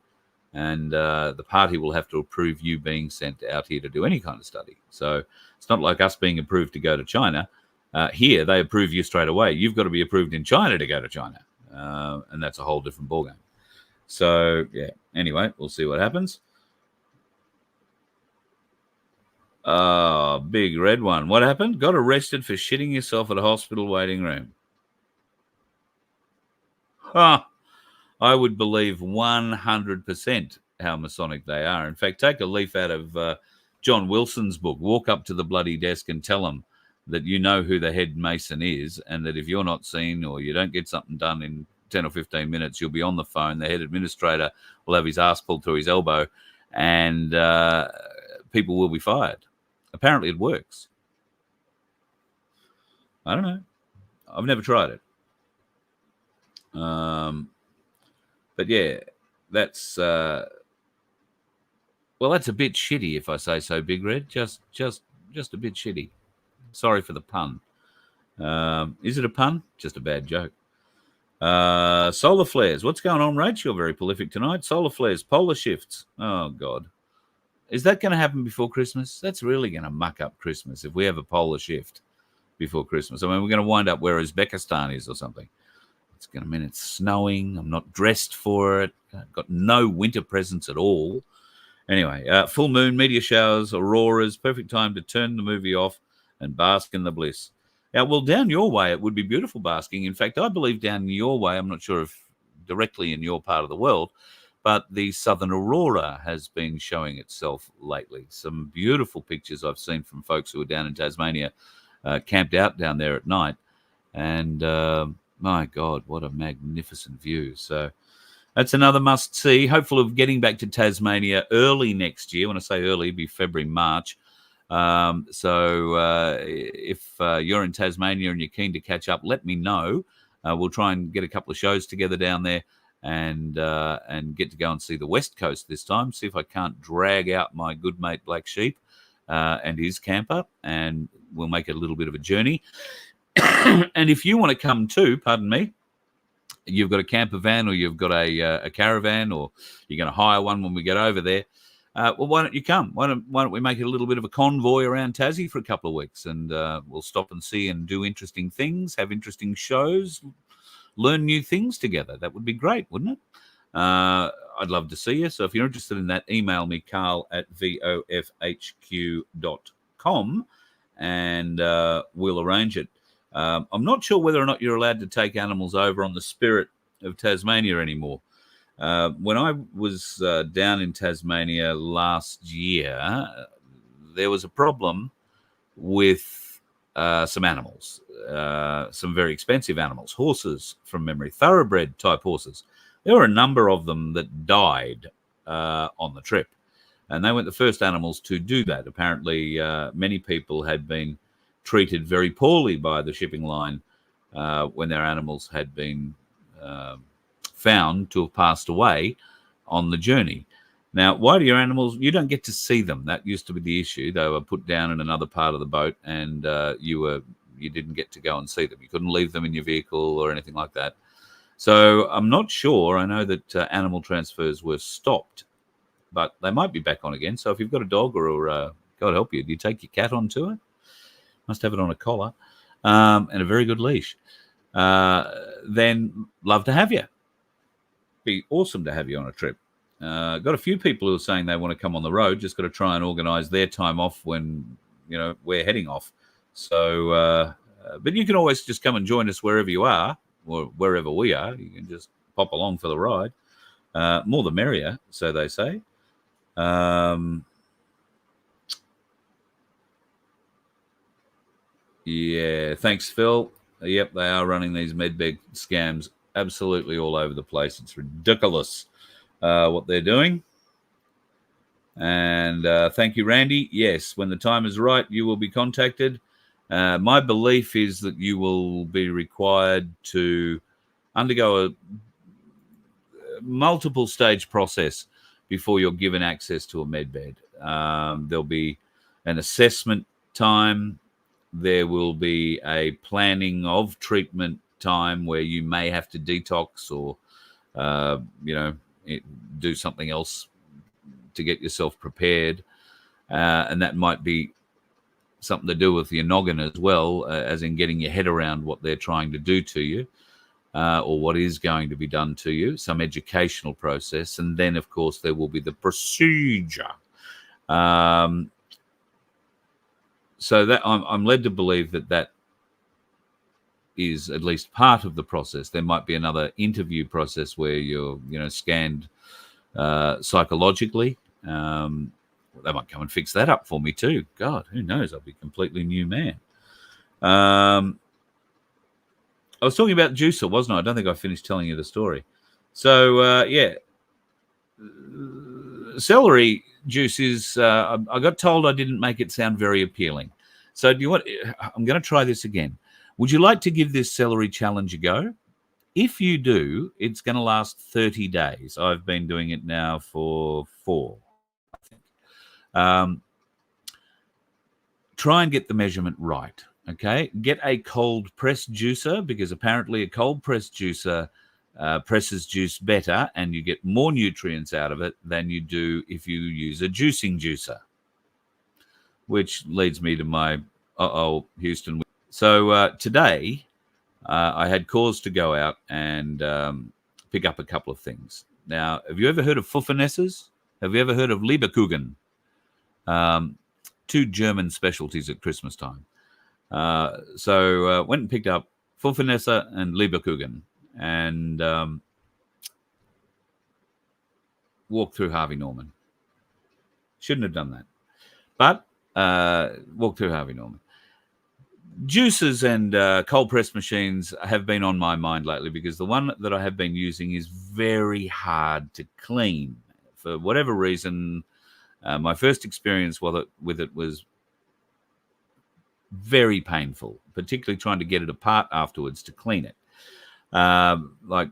and the party will have to approve you being sent out here to do any kind of study. So it's not like us being approved to go to China. Here, they approve you straight away. You've got to be approved in China to go to China, and that's a whole different ballgame. So, yeah, anyway, we'll see what happens. Oh, big red one. What happened? Got arrested for shitting yourself at a hospital waiting room. Huh. I would believe 100% how Masonic they are. In fact, take a leaf out of John Wilson's book. Walk up to the bloody desk and tell them that you know who the head Mason is, and that if you're not seen or you don't get something done in 10 or 15 minutes, you'll be on the phone. The head administrator will have his ass pulled through his elbow, and people will be fired. Apparently it works. I don't know. I've never tried it. But yeah, that's well, that's a bit shitty if I say so, Big Red. Just a bit shitty. Sorry for the pun. Is it a pun? Just a bad joke. Solar flares. What's going on, Rach? You're very prolific tonight. Solar flares, polar shifts. Oh, God. Is that going to happen before Christmas? That's really going to muck up Christmas if we have a polar shift before Christmas. I mean, we're going to wind up where Uzbekistan is or something. It's going to mean it's snowing. I'm not dressed for it. I've got no winter presents at all. Anyway, full moon, meteor showers, auroras, perfect time to turn the movie off and bask in the bliss. Now, well, down your way, it would be beautiful basking. In fact, I believe down your way, I'm not sure if directly in your part of the world, but the southern aurora has been showing itself lately. Some beautiful pictures I've seen from folks who are down in Tasmania, camped out down there at night. And My God, what a magnificent view. So that's another must-see. Hopeful of getting back to Tasmania early next year. When I say early, it'll be February, March. If you're in Tasmania and you're keen to catch up, let me know. We'll try and get a couple of shows together down there and get to go and see the West Coast this time. See if I can't drag out my good mate Black Sheep and his camper, and we'll make it a little bit of a journey. And if you want to come too, pardon me, you've got a camper van or you've got a caravan or you're going to hire one when we get over there, well, why don't you come? Why don't we make it a little bit of a convoy around Tassie for a couple of weeks, and we'll stop and see and do interesting things, have interesting shows, learn new things together. That would be great, wouldn't it? I'd love to see you. So if you're interested in that, email me, carl@vofhq.com, and we'll arrange it. I'm not sure whether or not you're allowed to take animals over on the Spirit of Tasmania anymore. When I was down in Tasmania last year, there was a problem with some animals, some very expensive animals, horses from memory, thoroughbred type horses. There were a number of them that died on the trip, and they weren't the first animals to do that. Apparently, many people had been treated very poorly by the shipping line when their animals had been found to have passed away on the journey. Now, why do your animals, you don't get to see them. That used to be the issue. They were put down in another part of the boat, and you didn't get to go and see them. You couldn't leave them in your vehicle or anything like that. So I'm not sure. I know that animal transfers were stopped, but they might be back on again. So if you've got a dog or God help you, do you take your cat on tour? Must have it on a collar and a very good leash. Then love to have you. Be awesome to have you on a trip. Got a few people who are saying they want to come on the road. Just got to try and organise their time off when we're heading off. So, but you can always just come and join us wherever you are or wherever we are. You can just pop along for the ride. More the merrier, so they say. Yeah, thanks, Phil. Yep, they are running these medbed scams absolutely all over the place. It's ridiculous what they're doing. And thank you, Randy. Yes, when the time is right, you will be contacted. My belief is that you will be required to undergo a multiple stage process before you're given access to a medbed. There'll be an assessment time. There will be a planning of treatment time where you may have to detox or, do something else to get yourself prepared. And that might be something to do with your noggin as well, as in getting your head around what they're trying to do to you or what is going to be done to you, some educational process. And then, of course, there will be the procedure. So that I'm led to believe that is at least part of the process. There might be another interview process where you're, scanned psychologically. They might come and fix that up for me too. God, who knows? I'll be a completely new man. I was talking about juicer, wasn't I? I don't think I finished telling you the story. So, celery juice is, I got told I didn't make it sound very appealing. So I'm going to try this again. Would you like to give this celery challenge a go? If you do, it's going to last 30 days. I've been doing it now for 4, I think. Try and get the measurement right, okay? Get a cold press juicer, because apparently a cold press juicer presses juice better and you get more nutrients out of it than you do if you use a juicing juicer, which leads me to my Houston. So today I had cause to go out and pick up a couple of things. Now, have you ever heard of Pfeffernesses? Have you ever heard of Leberkuchen? 2 German specialties at Christmas time. So went and picked up Pfeffernesse and Leberkuchen and walked through Harvey Norman. Shouldn't have done that. But walked through Harvey Norman. Juicers and cold press machines have been on my mind lately because the one that I have been using is very hard to clean. For whatever reason, my first experience with it was very painful, particularly trying to get it apart afterwards to clean it. Like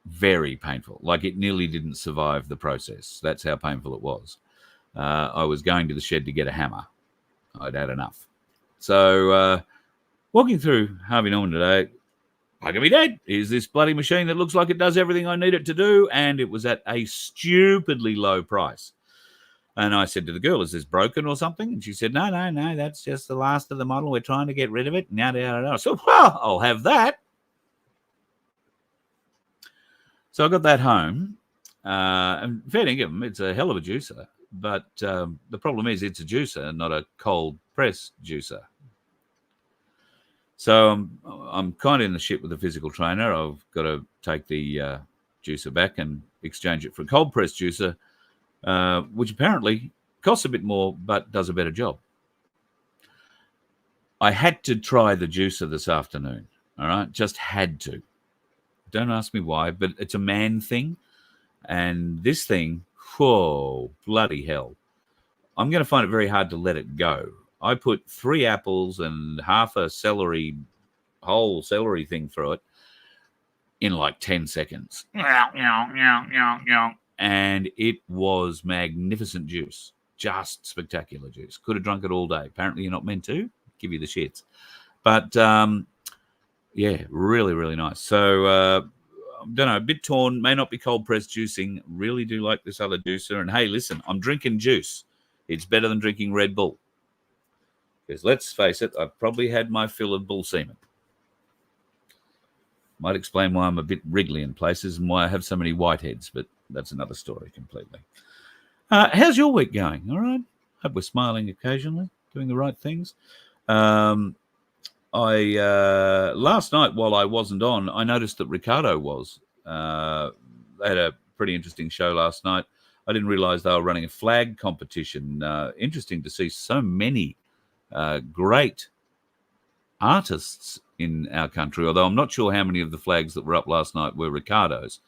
very painful. Like it nearly didn't survive the process. That's how painful it was. I was going to the shed to get a hammer. I'd had enough. So, walking through Harvey Norman today, I can be dead. Here's this bloody machine that looks like it does everything I need it to do, and it was at a stupidly low price. And I said to the girl, is this broken or something? And she said, no, that's just the last of the model. We're trying to get rid of it. So, well, I'll have that. So I got that home. And fair dinkum, it's a hell of a juicer. But the problem is it's a juicer, not a cold press juicer. So I'm kind of in the shit with the physical trainer. I've got to take the juicer back and exchange it for a cold press juicer, which apparently costs a bit more but does a better job. I had to try the juicer this afternoon, all right? Just had to. Don't ask me why, but it's a man thing. And this thing, whoa, bloody hell. I'm going to find it very hard to let it go. I put 3 apples and half a whole celery thing through it in like 10 seconds. And it was magnificent juice. Just spectacular juice. Could have drunk it all day. Apparently you're not meant to. Give you the shits. But, yeah, really, really nice. So, I don't know, a bit torn. May not be cold press juicing. Really do like this other juicer. And, hey, listen, I'm drinking juice. It's better than drinking Red Bull. Because let's face it, I've probably had my fill of bull semen. Might explain why I'm a bit wriggly in places and why I have so many whiteheads, but that's another story completely. How's your week going? All right? Hope we're smiling occasionally, doing the right things. Last night while I wasn't on, I noticed that Ricardo was. They had a pretty interesting show last night. I didn't realize they were running a flag competition. Interesting to see so many great artists in our country, although I'm not sure how many of the flags that were up last night were Ricardo's,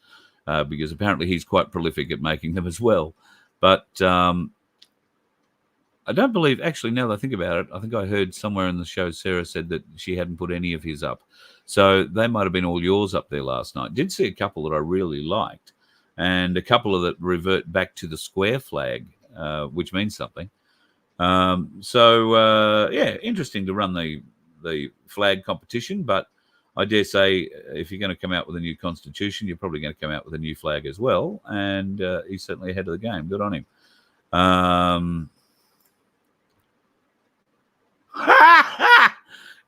because apparently he's quite prolific at making them as well. But I don't believe, actually, now that I think about it, I think I heard somewhere in the show Sarah said that she hadn't put any of his up. So they might have been all yours up there last night. Did see a couple that I really liked, and a couple of that revert back to the square flag, which means something. Yeah, interesting to run the flag competition, but I dare say if you're going to come out with a new constitution, you're probably going to come out with a new flag as well, and he's certainly ahead of the game. Good on him.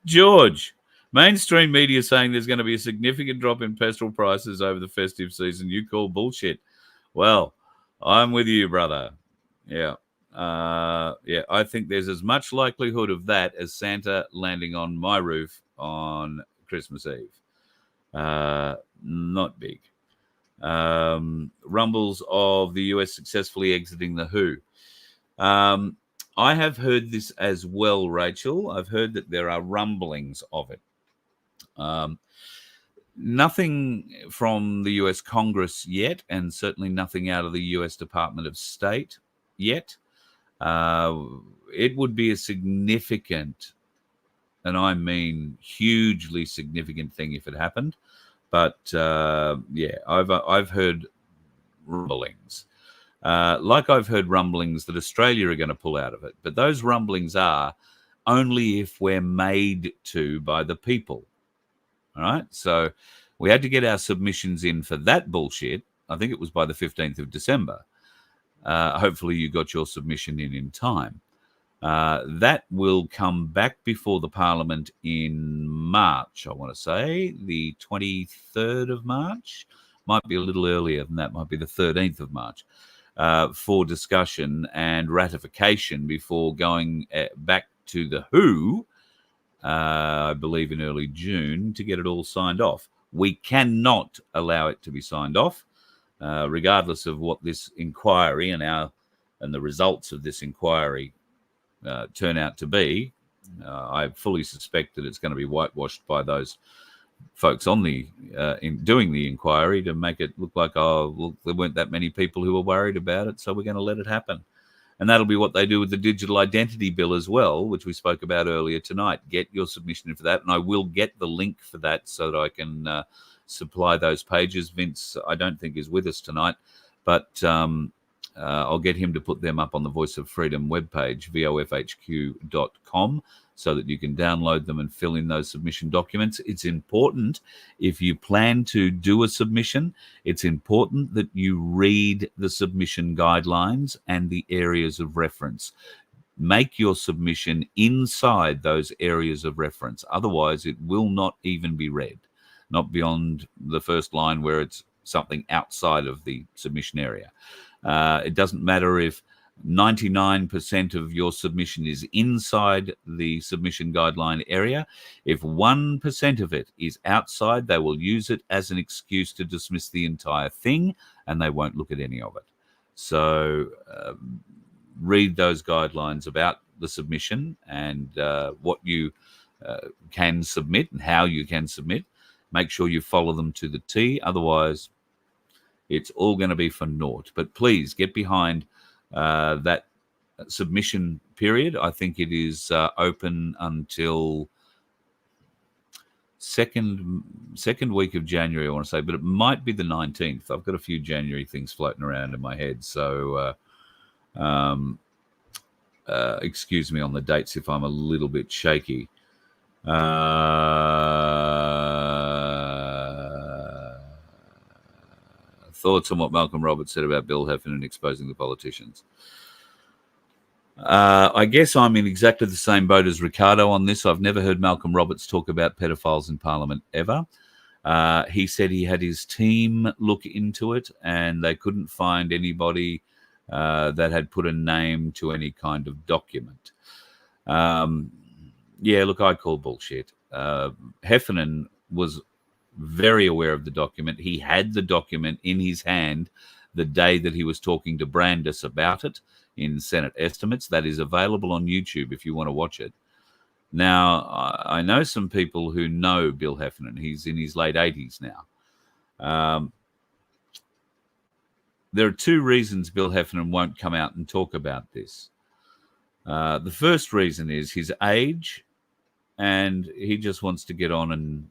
George, mainstream media saying there's going to be a significant drop in petrol prices over the festive season. You call bullshit. Well, I'm with you, brother. Yeah. I think there's as much likelihood of that as Santa landing on my roof on Christmas Eve. Not big. Rumbles of the US successfully exiting the WHO. I have heard this as well, Rachel. I've heard that there are rumblings of it. Nothing from the US Congress yet, and certainly nothing out of the US Department of State yet. It would be a significant, and I mean hugely significant thing if it happened. But I've heard rumblings. Like I've heard rumblings that Australia are going to pull out of it. But those rumblings are only if we're made to by the people. All right? So we had to get our submissions in for that bullshit. I think it was by the 15th of December. Hopefully you got your submission in time. That will come back before the Parliament in March, I want to say, the 23rd of March. Might be a little earlier than that, might be the 13th of March, for discussion and ratification before going back to the WHO, I believe in early June, to get it all signed off. We cannot allow it to be signed off. Regardless of what this inquiry and the results of this inquiry turn out to be, I fully suspect that it's going to be whitewashed by those folks on the in doing the inquiry to make it look like, oh, well, there weren't that many people who were worried about it, so we're going to let it happen. And that'll be what they do with the digital identity bill as well, which we spoke about earlier tonight. Get your submission in for that, and I will get the link for that so that I can supply those pages. Vince, I don't think, is with us tonight, but I'll get him to put them up on the Voice of Freedom webpage, vofhq.com, so that you can download them and fill in those submission documents. It's important, if you plan to do a submission, it's important that you read the submission guidelines and the areas of reference. Make your submission inside those areas of reference. Otherwise, it will not even be read, not beyond the first line where it's something outside of the submission area. It doesn't matter if 99% of your submission is inside the submission guideline area. If 1% of it is outside, they will use it as an excuse to dismiss the entire thing, and they won't look at any of it. So read those guidelines about the submission and what you can submit and how you can submit. Make sure you follow them to the T. Otherwise, it's all going to be for naught. But please get behind that submission period. I think it is open until second week of January, I want to say, but it might be the 19th. I've got a few January things floating around in my head. So excuse me on the dates if I'm a little bit shaky. Thoughts on what Malcolm Roberts said about Bill Heffernan exposing the politicians? I guess I'm in exactly the same boat as Ricardo on this. I've never heard Malcolm Roberts talk about pedophiles in Parliament ever. He said he had his team look into it and they couldn't find anybody that had put a name to any kind of document. Yeah, look, I call bullshit. Heffernan was very aware of the document. He had the document in his hand the day that he was talking to Brandis about it in Senate estimates. That is available on YouTube if you want to watch it. Now, I know some people who know Bill Heffernan. He's in his late 80s now. There are two reasons Bill Heffernan won't come out and talk about this. The first reason is his age, and he just wants to get on and,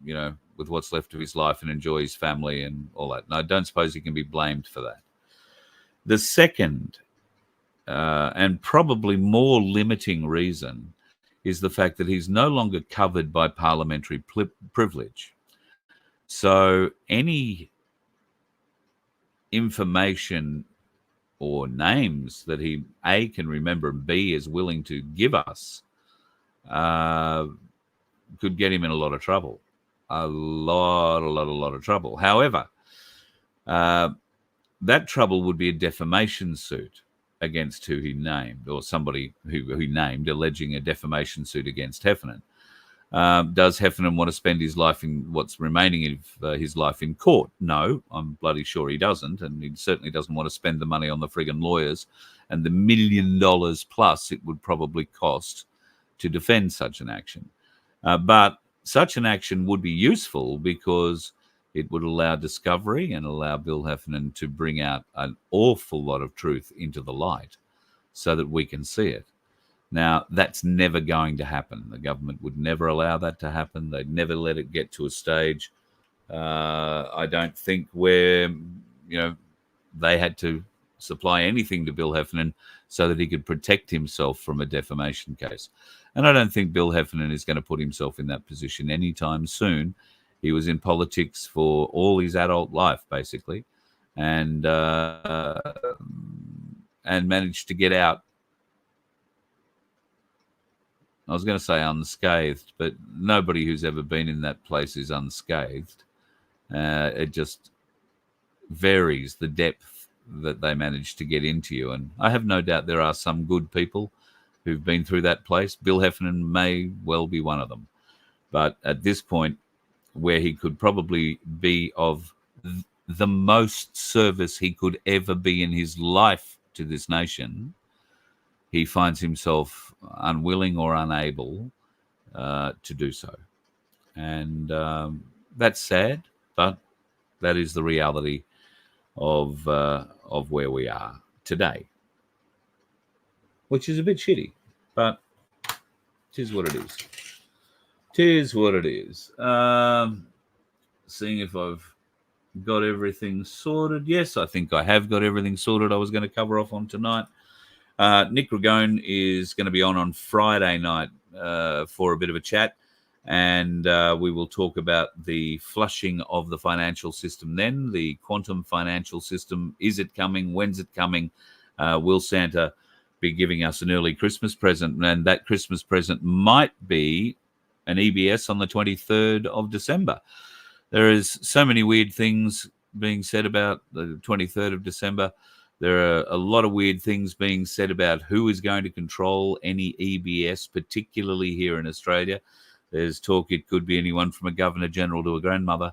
you know, with what's left of his life and enjoy his family and all that. And I don't suppose he can be blamed for that. The second, and probably more limiting reason, is the fact that he's no longer covered by parliamentary privilege. So any information or names that he, A, can remember, and B, is willing to give us, could get him in a lot of trouble. A lot of trouble. However, that trouble would be a defamation suit against who he named, or somebody who he named, alleging a defamation suit against Heffernan. Does Heffernan want to spend his life in what's remaining of his life in court? No, I'm bloody sure he doesn't, and he certainly doesn't want to spend the money on the friggin' lawyers and the $1 million plus it would probably cost to defend such an action. But such an action would be useful because it would allow discovery and allow Bill Heffernan to bring out an awful lot of truth into the light so that we can see it. Now, that's never going to happen. The government would never allow that to happen. They'd never let it get to a stage, I don't think, where, you know, they had to supply anything to Bill Heffernan so that he could protect himself from a defamation case. And I don't think Bill Heffernan is going to put himself in that position anytime soon. He was in politics for all his adult life, basically, and managed to get out. I was going to say unscathed, but nobody who's ever been in that place is unscathed. It just varies the depth that they manage to get into you. And I have no doubt there are some good people who've been through that place. Bill Heffernan may well be one of them. But at this point, where he could probably be of the most service he could ever be in his life to this nation, he finds himself unwilling or unable to do so. And that's sad, but that is the reality of where we are today, which is a bit shitty, but it is what it is. Tis what it is. Seeing if I've got everything sorted. Yes, I think I have got everything sorted I was going to cover off on tonight. Nick Ragone is going to be on Friday night for a bit of a chat, and we will talk about the flushing of the financial system then, the quantum financial system. Is it coming? When's it coming? Will Santa be giving us an early Christmas present? And that Christmas present might be an EBS on the 23rd of December. There is so many weird things being said about the 23rd of December. There are a lot of weird things being said about who is going to control any EBS, particularly here in Australia. There's talk it could be anyone from a Governor General to a grandmother.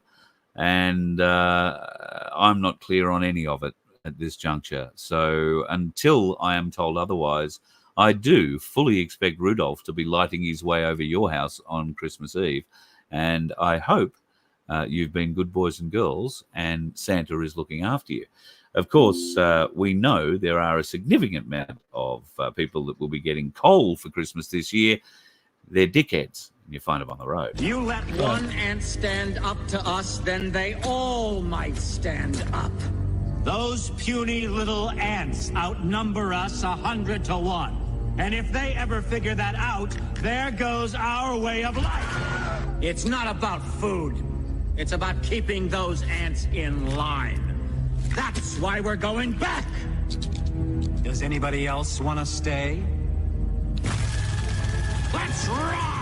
And I'm not clear on any of it at this juncture. So until I am told otherwise, I do fully expect Rudolph to be lighting his way over your house on Christmas Eve. And I hope you've been good boys and girls and Santa is looking after you. Of course, we know there are a significant amount of people that will be getting coal for Christmas this year. They're dickheads, and you find them on the road. You let one ant stand up to us, then they all might stand up. Those puny little ants outnumber us 100 to 1. And if they ever figure that out, there goes our way of life. It's not about food. It's about keeping those ants in line. That's why we're going back. Does anybody else want to stay? Let's ride!